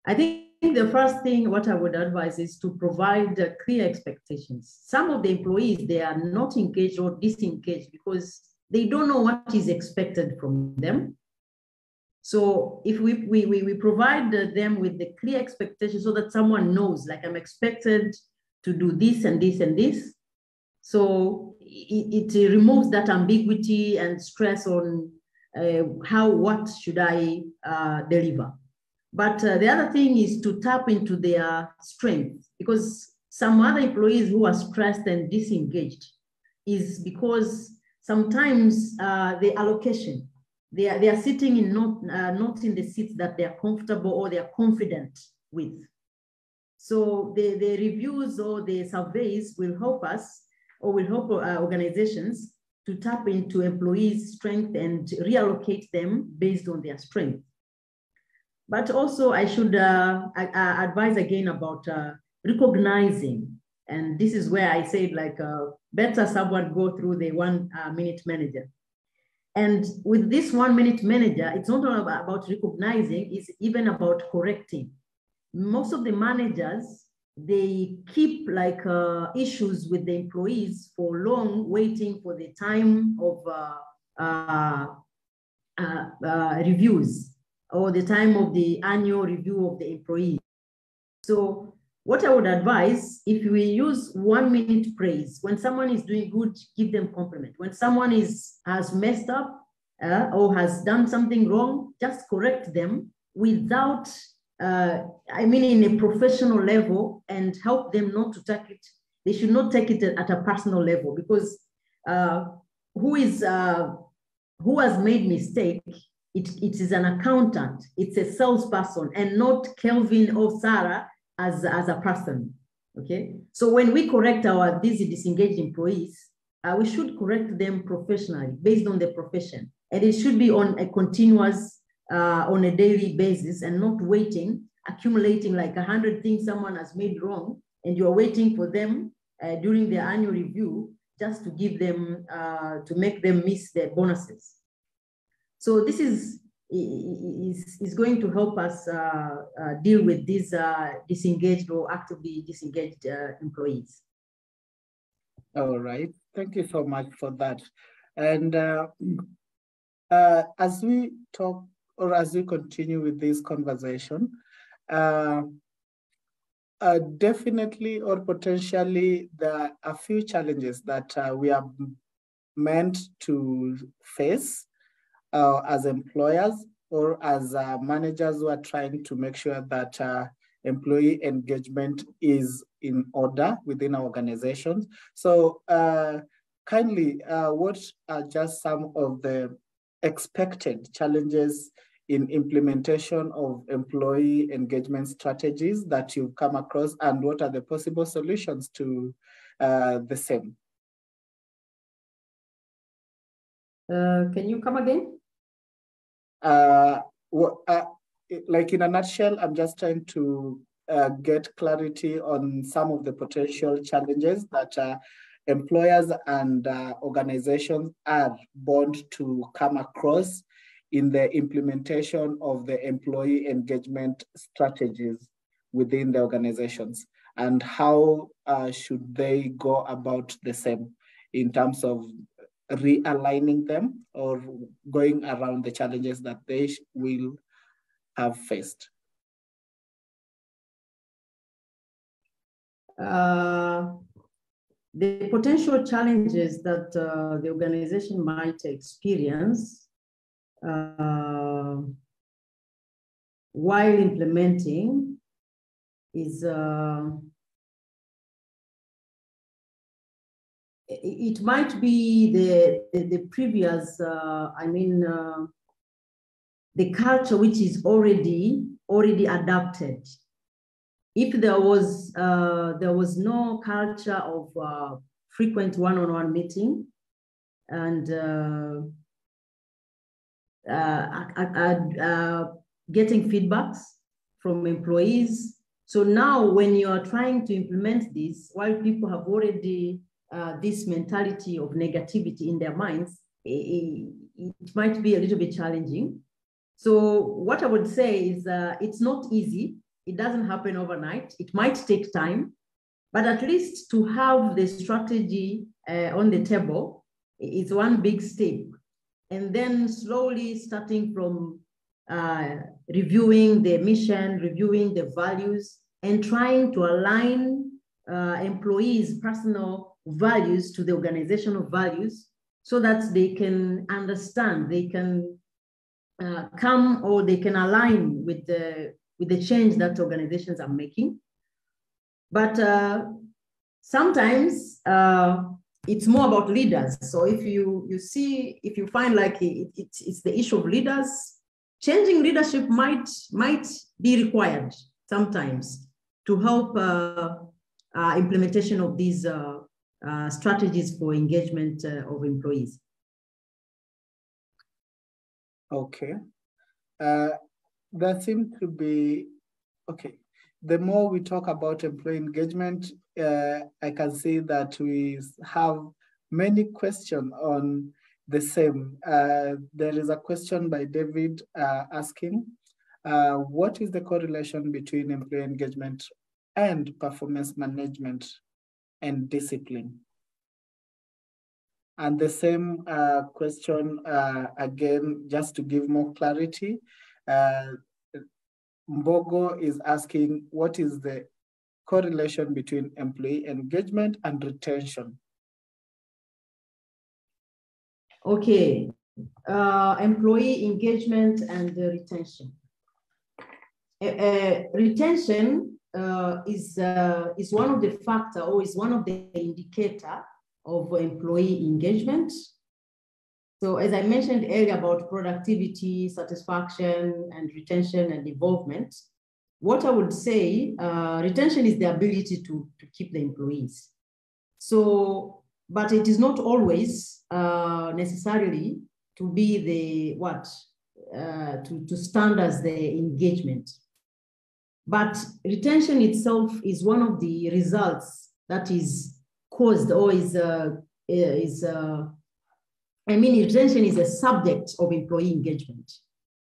I think the first thing what I would advise is to provide clear expectations. Some of the employees, they are not engaged or disengaged because they don't know what is expected from them. So if we provide them with the clear expectations so that someone knows, like, I'm expected to do this and this and this. So it removes that ambiguity and stress on what should I deliver. But the other thing is to tap into their strengths, because some other employees who are stressed and disengaged is because sometimes the allocation, they are sitting in not in the seats that they are comfortable or they are confident with. So the reviews or the surveys will help us, or will help organizations to tap into employees' strength and reallocate them based on their strength. But also I should advise again about recognizing, and this is where I said, like, better someone go through the 1 minute manager. And with this 1 minute manager, it's not only about recognizing, it's even about correcting. Most of the managers, they keep like issues with the employees for long, waiting for the time of reviews or the time of the annual review of the employees. So what I would advise, if we use 1 minute praise, when someone is doing good, give them compliment. When someone has messed up, or has done something wrong, just correct them without, in a professional level, and help them not to take it. They should not take it at a personal level, because who has made mistake, it is an accountant, it's a salesperson, and not Kelvin or Sarah as a person. Okay, so when we correct these disengaged employees, we should correct them professionally based on their profession, and it should be on a continuous, on a daily basis, and not waiting, accumulating like 100 things someone has made wrong, and you're waiting for them during their annual review just to give them, to make them miss their bonuses. So this is going to help us deal with these disengaged or actively disengaged employees. All right, thank you so much for that. And as we talk, or as we continue with this conversation, definitely or potentially there are a few challenges that we are meant to face as employers, or as managers who are trying to make sure that employee engagement is in order within our organizations. So kindly, what are just some of the expected challenges in implementation of employee engagement strategies that you've come across, and what are the possible solutions to the same? Can you come again? Like in a nutshell, I'm just trying to get clarity on some of the potential challenges that employers and organizations are bound to come across in the implementation of the employee engagement strategies within the organizations, and how should they go about the same in terms of realigning them or going around the challenges that they will have faced? The potential challenges that the organization might experience while implementing is it might be the previous, the culture which is already adapted. If there was no culture of frequent one-on-one meeting and getting feedbacks from employees. So now when you are trying to implement this, while people have already this mentality of negativity in their minds, it might be a little bit challenging. So what I would say is it's not easy. It doesn't happen overnight. It might take time, but at least to have the strategy on the table is one big step. And then slowly starting from reviewing the mission, reviewing the values, and trying to align employees' personal values to the organizational values so that they can understand, they can come, or they can align with the change that organizations are making. But sometimes it's more about leaders. So if you find like it's the issue of leaders, changing leadership might be required sometimes to help implementation of these strategies for engagement of employees. Okay. There seems to be, okay. The more we talk about employee engagement, I can see that we have many questions on the same. There is a question by David asking, what is the correlation between employee engagement and performance management and discipline? And the same question, again, just to give more clarity, Mbogo is asking, what is the correlation between employee engagement and retention? Okay, employee engagement and retention. Retention is one of the factor, or is one of the indicator of employee engagement. So as I mentioned earlier about productivity, satisfaction, and retention and involvement, what I would say, retention is the ability to keep the employees. So, but it is not always necessarily to be the to stand as the engagement. But retention itself is one of the results that is caused, or retention is a subject of employee engagement.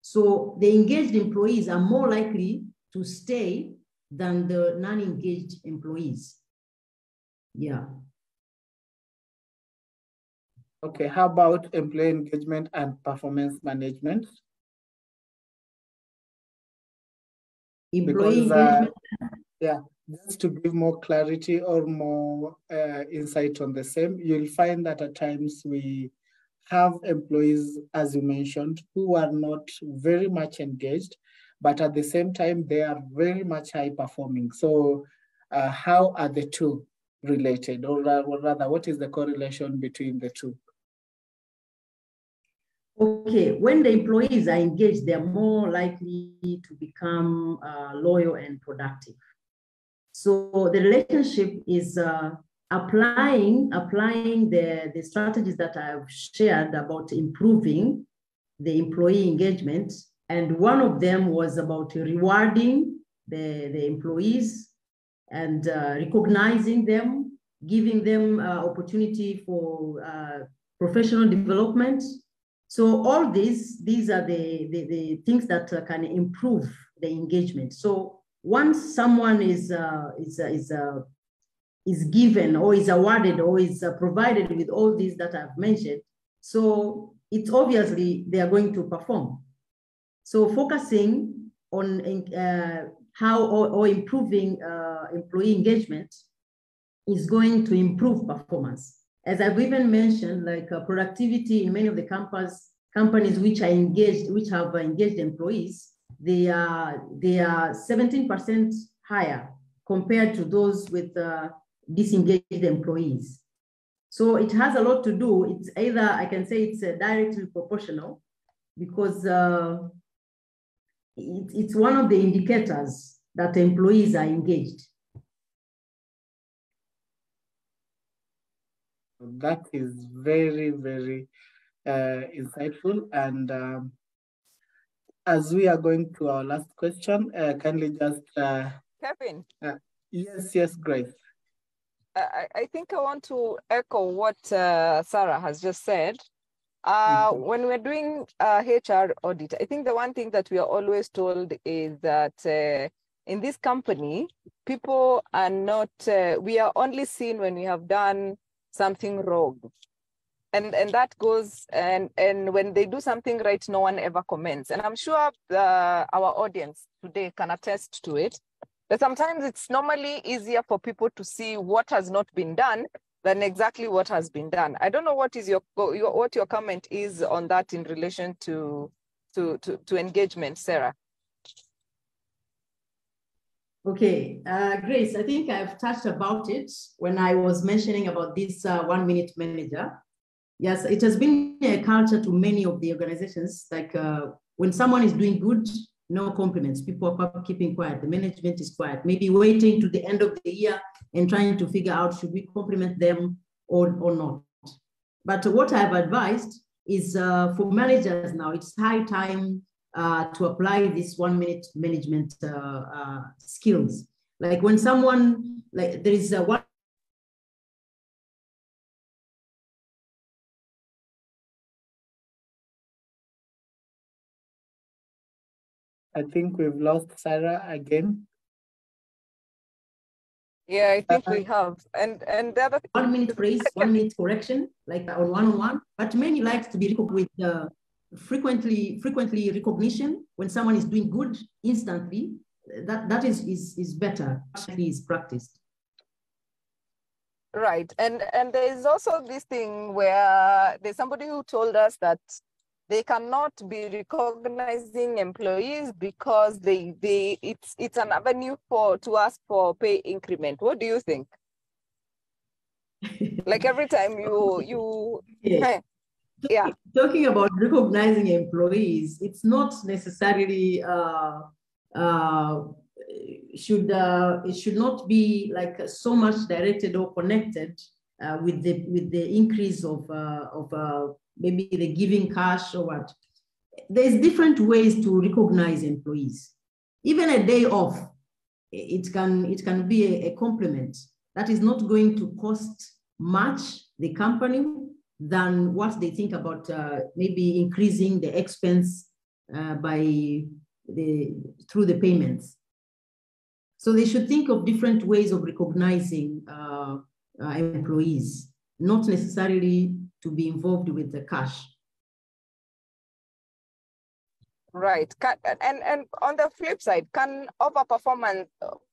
So the engaged employees are more likely to stay than the non-engaged employees. Yeah. Okay, how about employee engagement and performance management? Employee engagement. Yeah, just to give more clarity or more insight on the same, you'll find that at times we have employees, as you mentioned, who are not very much engaged, but at the same time, they are very much high performing. So how are the two related, or rather, what is the correlation between the two? Okay, when the employees are engaged, they're more likely to become loyal and productive. So the relationship is applying the strategies that I've shared about improving the employee engagement. And one of them was about rewarding the employees and recognizing them, giving them opportunity for professional development. So all these are the things that can improve the engagement. So once someone is given or is awarded or is provided with all these that I've mentioned, so it's obviously they are going to perform. So focusing on how or improving employee engagement is going to improve performance. As I've even mentioned, like productivity in many of the companies which are engaged, which have engaged employees, they are 17% higher compared to those with disengaged employees. So it has a lot to do. It's either, I can say it's directly proportional, because it's one of the indicators that employees are engaged. That is very, very insightful. And as we are going to our last question, kindly just... Kevin. Yes, Grace. I think I want to echo what Sara has just said. When we're doing HR audit, I think the one thing that we are always told is that in this company, people are not, we are only seen when we have done something wrong. And that goes, and when they do something right, no one ever comments. And I'm sure our audience today can attest to it. But sometimes it's normally easier for people to see what has not been done than exactly what has been done. I don't know what is what your comment is on that in relation to engagement, Sarah. Okay, Grace, I think I've touched about it when I was mentioning about this 1 minute manager. Yes, it has been a culture to many of the organizations, like when someone is doing good, no compliments. People are keeping quiet. The management is quiet, maybe waiting to the end of the year and trying to figure out, should we compliment them or not? But what I've advised is for managers now, it's high time to apply this 1 minute management skills. Like when someone, like there is one. I think we've lost Sara again. Yeah, I think we have. And the other 1 minute praise, 1 minute correction, like on one-on-one, but many like to be with frequently recognition. When someone is doing good instantly, that is better, actually is practiced. Right, and there is also this thing where there's somebody who told us that they cannot be recognizing employees because it's an avenue to ask for pay increment. What do you think? Like every time you yeah. yeah. Talking about recognizing employees, it's not necessarily it should not be like so much directed or connected with the increase of maybe the giving cash or what. There's different ways to recognize employees. Even a day off, it can be a compliment that is not going to cost much the company than what they think about maybe increasing the expense through the payments. So they should think of different ways of recognizing employees, not necessarily to be involved with the cash. Right. And on the flip side, can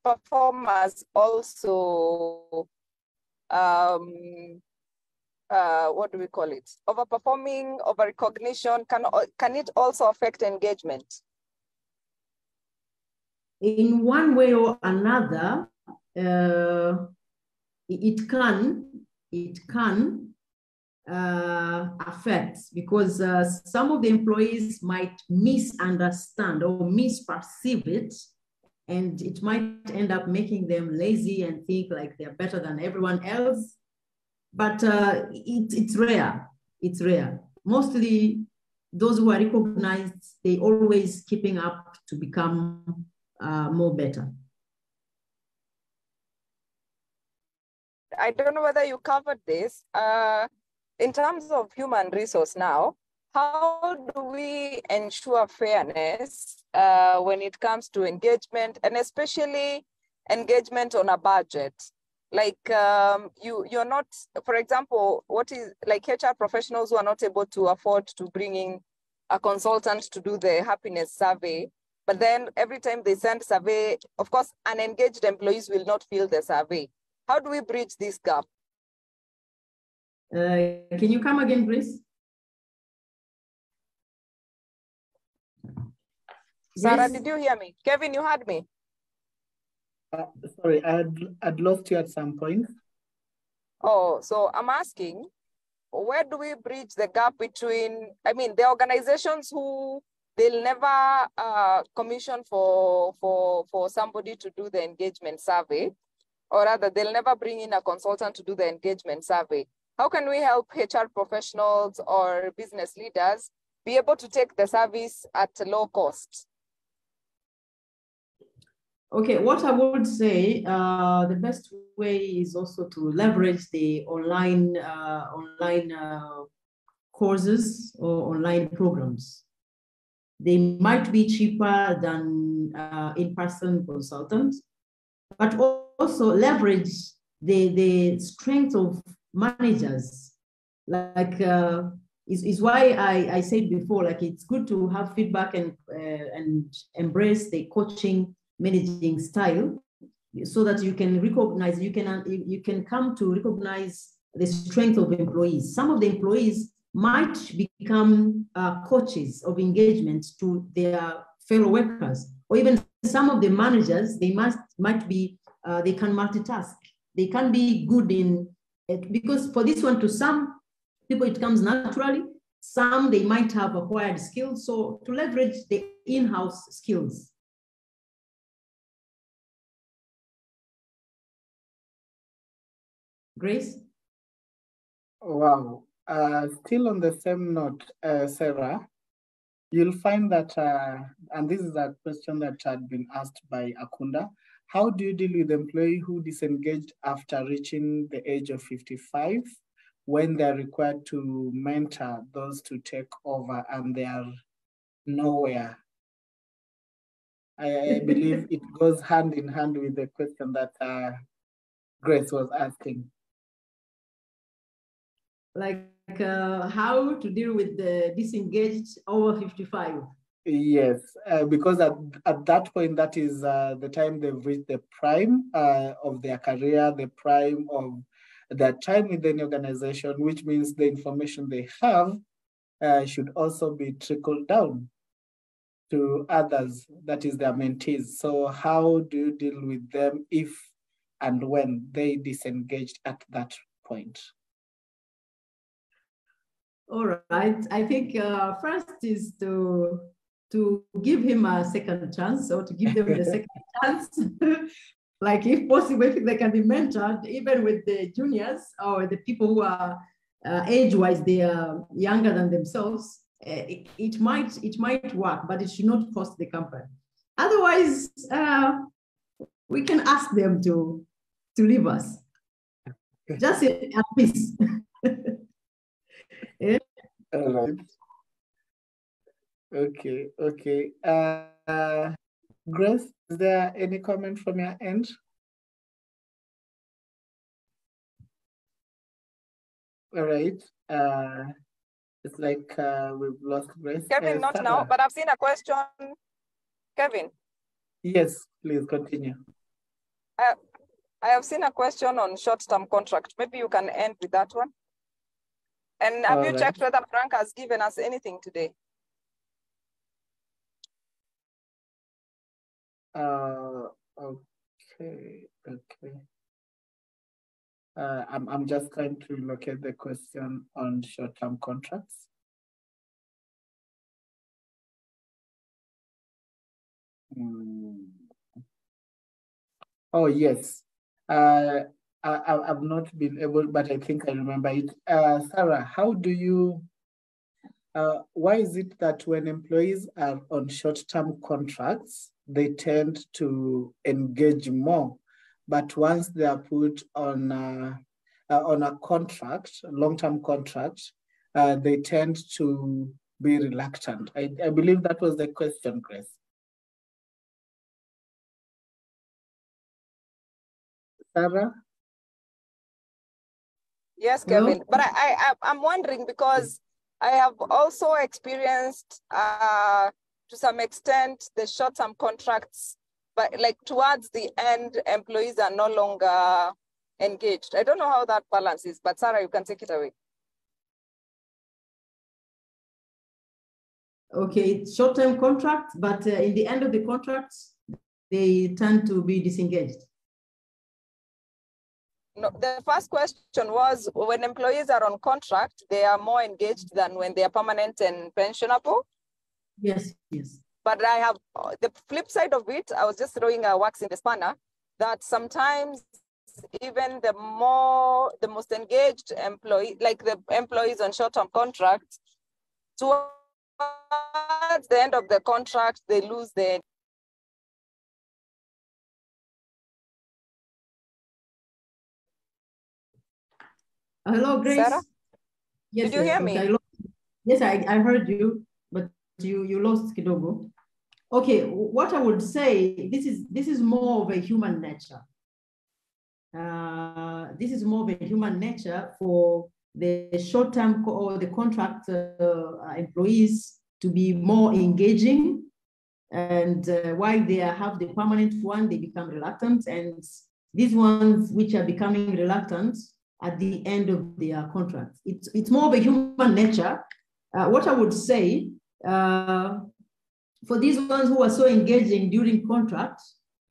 performers also what do we call it? Overperforming, over-recognition, can it also affect engagement? In one way or another, it can affect, because some of the employees might misunderstand or misperceive it, and it might end up making them lazy and think like they're better than everyone else. But it's rare. It's rare. Mostly those who are recognized, they always keeping up to become more better. I don't know whether you covered this. In terms of human resource now, how do we ensure fairness when it comes to engagement, and especially engagement on a budget? Like you're not, for example, what is like HR professionals who are not able to afford to bring in a consultant to do the happiness survey, but then every time they send survey, of course, unengaged employees will not fill the survey. How do we bridge this gap? Can you come again, Grace? Sarah, did you hear me? Kevin, you heard me? Sorry, I'd lost you at some point. Oh, so I'm asking, where do we bridge the gap between, I mean, the organizations who they'll never commission for somebody to do the engagement survey, or rather they'll never bring in a consultant to do the engagement survey. How can we help HR professionals or business leaders be able to take the service at a low cost? Okay, what I would say, the best way is also to leverage the online courses or online programs. They might be cheaper than in-person consultants, but also leverage the strength of managers. Like is why I said before, like it's good to have feedback and embrace the coaching managing style, so that you can recognize, you can come to recognize the strength of employees. Some of the employees might become coaches of engagement to their fellow workers, or even some of the managers, they might be, they can multitask. They can be good in it, because for this one, to some people, it comes naturally. Some, they might have acquired skills. So to leverage the in-house skills. Grace? Wow. Still on the same note, Sarah, you'll find that, and this is a question that had been asked by Akunda, how do you deal with employee who disengaged after reaching the age of 55 when they're required to mentor those to take over and they are nowhere? I believe it goes hand in hand with the question that Grace was asking. Like how to deal with the disengaged over 55? Yes, because at that point, that is the time they've reached the prime of their career, the prime of their time within the organization, which means the information they have should also be trickled down to others, that is their mentees. So how do you deal with them if and when they disengaged at that point? All right. I think first is to give him a second chance, or to give them the second chance. Like, if possible, if they can be mentored, even with the juniors or the people who are age-wise, they are younger than themselves. It might work, but it should not cost the company. Otherwise, we can ask them to leave us, just at peace. Yeah. All right. Okay. Grace, is there any comment from your end? All right. It's like we've lost Grace. Kevin, not Sara. now, but I've seen a question. Kevin. Yes, please continue. I have seen a question on short-term contract. Maybe you can end with that one. And have you checked whether Frank has given us anything today? Okay. I'm just trying to locate the question on short-term contracts. Oh, yes. I've not been able, but I think I remember it. Sara, how do you, why is it that when employees are on short-term contracts, they tend to engage more, but once they are put on a contract, long-term contract, they tend to be reluctant? I believe that was the question, Grace. Sara? Yes, Kevin. But I'm wondering, because I have also experienced to some extent the short-term contracts, but like towards the end, employees are no longer engaged. I don't know how that balance is, but Sara, you can take it away. Okay, it's short-term contract, but in the end of the contracts, they tend to be disengaged. No, the first question was, when employees are on contract, they are more engaged than when they are permanent and pensionable. Yes. But I have the flip side of it. I was just throwing a wax in the spanner that sometimes even the most engaged employee, like the employees on short-term contracts, towards the end of the contract, they lose their. Hello, Grace. Sara? Yes, did you hear me? Yes, I heard you, but you lost kidogo. Okay, what I would say, this is more of a human nature. This is more of a human nature for the short-term or the contract employees to be more engaging, and while they have the permanent one, they become reluctant, and these ones which are becoming reluctant at the end of their contract. It's more of a human nature. What I would say, for these ones who are so engaging during contract,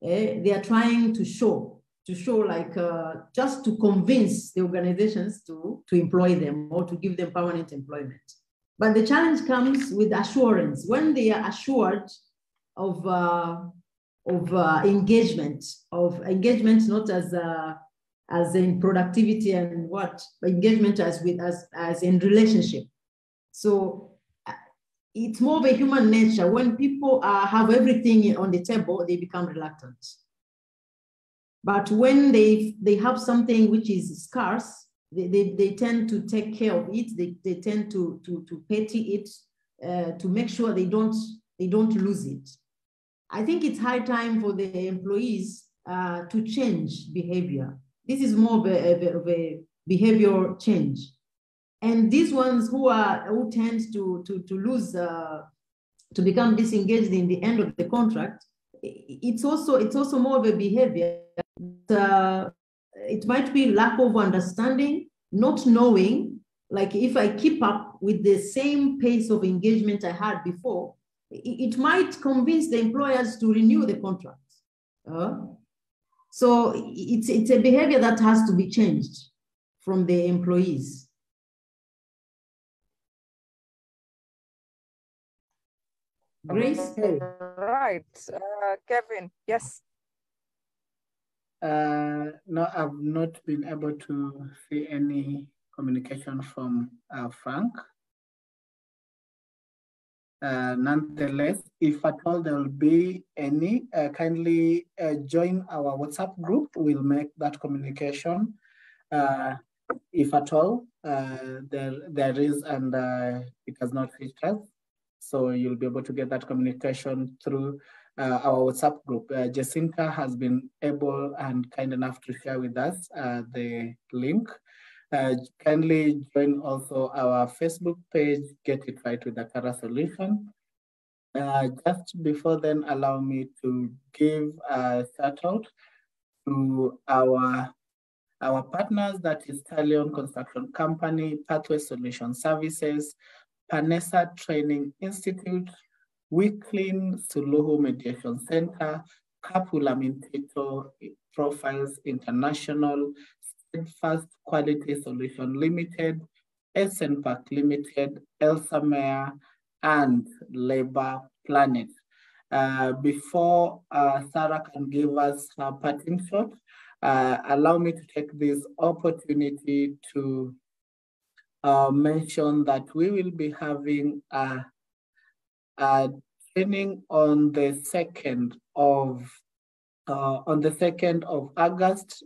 they are trying to show like just to convince the organizations to employ them or to give them permanent employment. But the challenge comes with assurance. When they are assured of engagement, not as in productivity and what, engagement as in relationship. So it's more of a human nature. When people have everything on the table, they become reluctant. But when they have something which is scarce, they tend to take care of it. They tend to petty it to make sure they don't lose it. I think it's high time for the employees to change behavior. This is more of a behavior change. And these ones who tend to lose, to become disengaged in the end of the contract, it's also more of a behavior. It might be lack of understanding, not knowing, like if I keep up with the same pace of engagement I had before, it might convince the employers to renew the contract. So it's a behavior that has to be changed from the employees. Grace? Right. Kevin, yes. No, I've not been able to see any communication from Frank. Nonetheless, if at all there will be any, kindly join our WhatsApp group. We'll make that communication. If at all there is and it has not reached us, so you'll be able to get that communication through our WhatsApp group. Jacinta has been able and kind enough to share with us the link. Kindly join also our Facebook page, Get It Right with the Kara Solution. Just before then, allow me to give a shout out to our partners, that is Talion Construction Company, Pathway Solution Services, Panessa Training Institute, Wicklin Suluhu Mediation Center, Kapula Mintito Profiles International, Steadfast Quality Solution Limited, Essen Park Limited, Elsa Mayer, and Labor Planet. Before Sarah can give us her parting shot, allow me to take this opportunity to mention that we will be having a training on the 2nd of August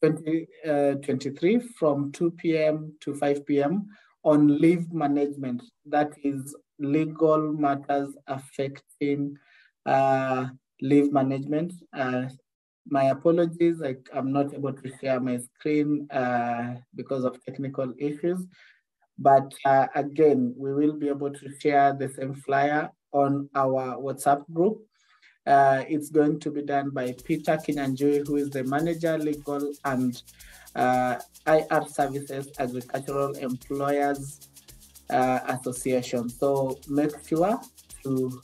2023 from 2 p.m. to 5 p.m. on leave management. That is legal matters affecting leave management. My apologies, I'm not able to share my screen because of technical issues. But again, we will be able to share the same flyer on our WhatsApp group. It's going to be done by Peter Kinyanjui, who is the Manager, Legal and IR Services Agricultural Employers Association. So make sure to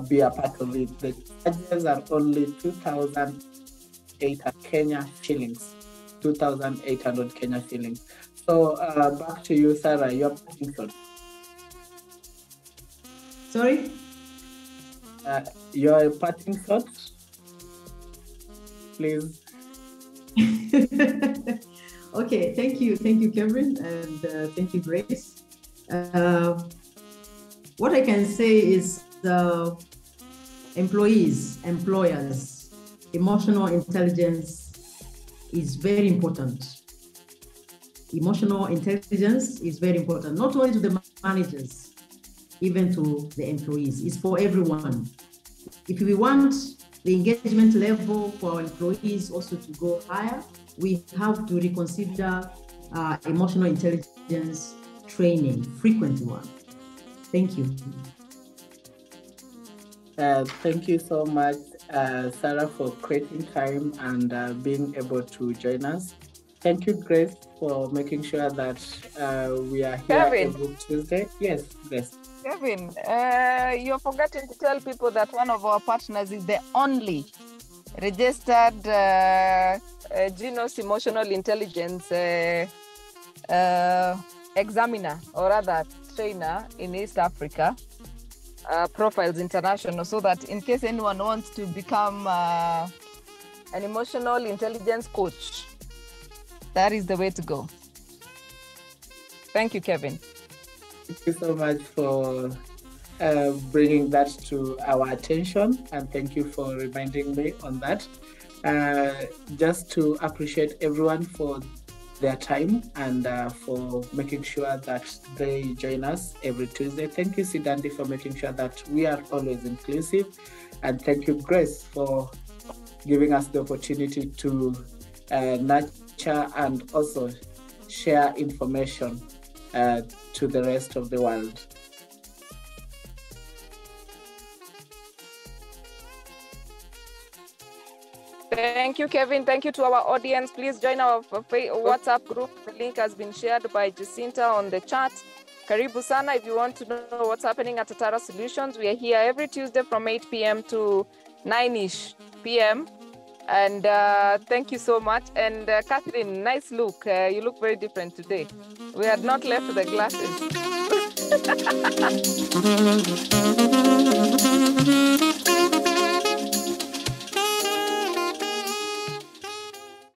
be a part of it. The charges are only 2,800 Kenya shillings. 2,800 Kenya shillings. So back to you, Sarah, your parting shot. Sorry? Your parting shot, please. Okay, thank you, Kevin, and thank you, Grace. What I can say is employees, employers, emotional intelligence is very important. Emotional intelligence is very important, not only to the managers, even to the employees. It's for everyone. If we want the engagement level for our employees also to go higher, we have to reconsider emotional intelligence training, frequent one. Thank you. Thank you so much, Sarah, for creating time and being able to join us. Thank you, Grace, for making sure that we are here Kevin. every Tuesday. Yes, Grace. Kevin, you're forgetting to tell people that one of our partners is the only registered Genos Emotional Intelligence examiner, or rather trainer in East Africa, Profiles International, so that in case anyone wants to become an emotional intelligence coach, that is the way to go. Thank you, Kevin. Thank you so much for bringing that to our attention, and thank you for reminding me on that. Just to appreciate everyone for their time and for making sure that they join us every Tuesday. Thank you, Sidandi, for making sure that we are always inclusive, and thank you, Grace, for giving us the opportunity to nurture and also share information to the rest of the world. Thank Thank you, Kevin. Thank you to our audience. Please join our WhatsApp group. The link has been shared by Jacinta on the chat. Karibu sana. If you want to know what's happening at Atara Solutions, we are here every Tuesday from 8 p.m. to 9-ish p.m. And thank you so much. And Catherine, nice look. You look very different today. We had not left the glasses.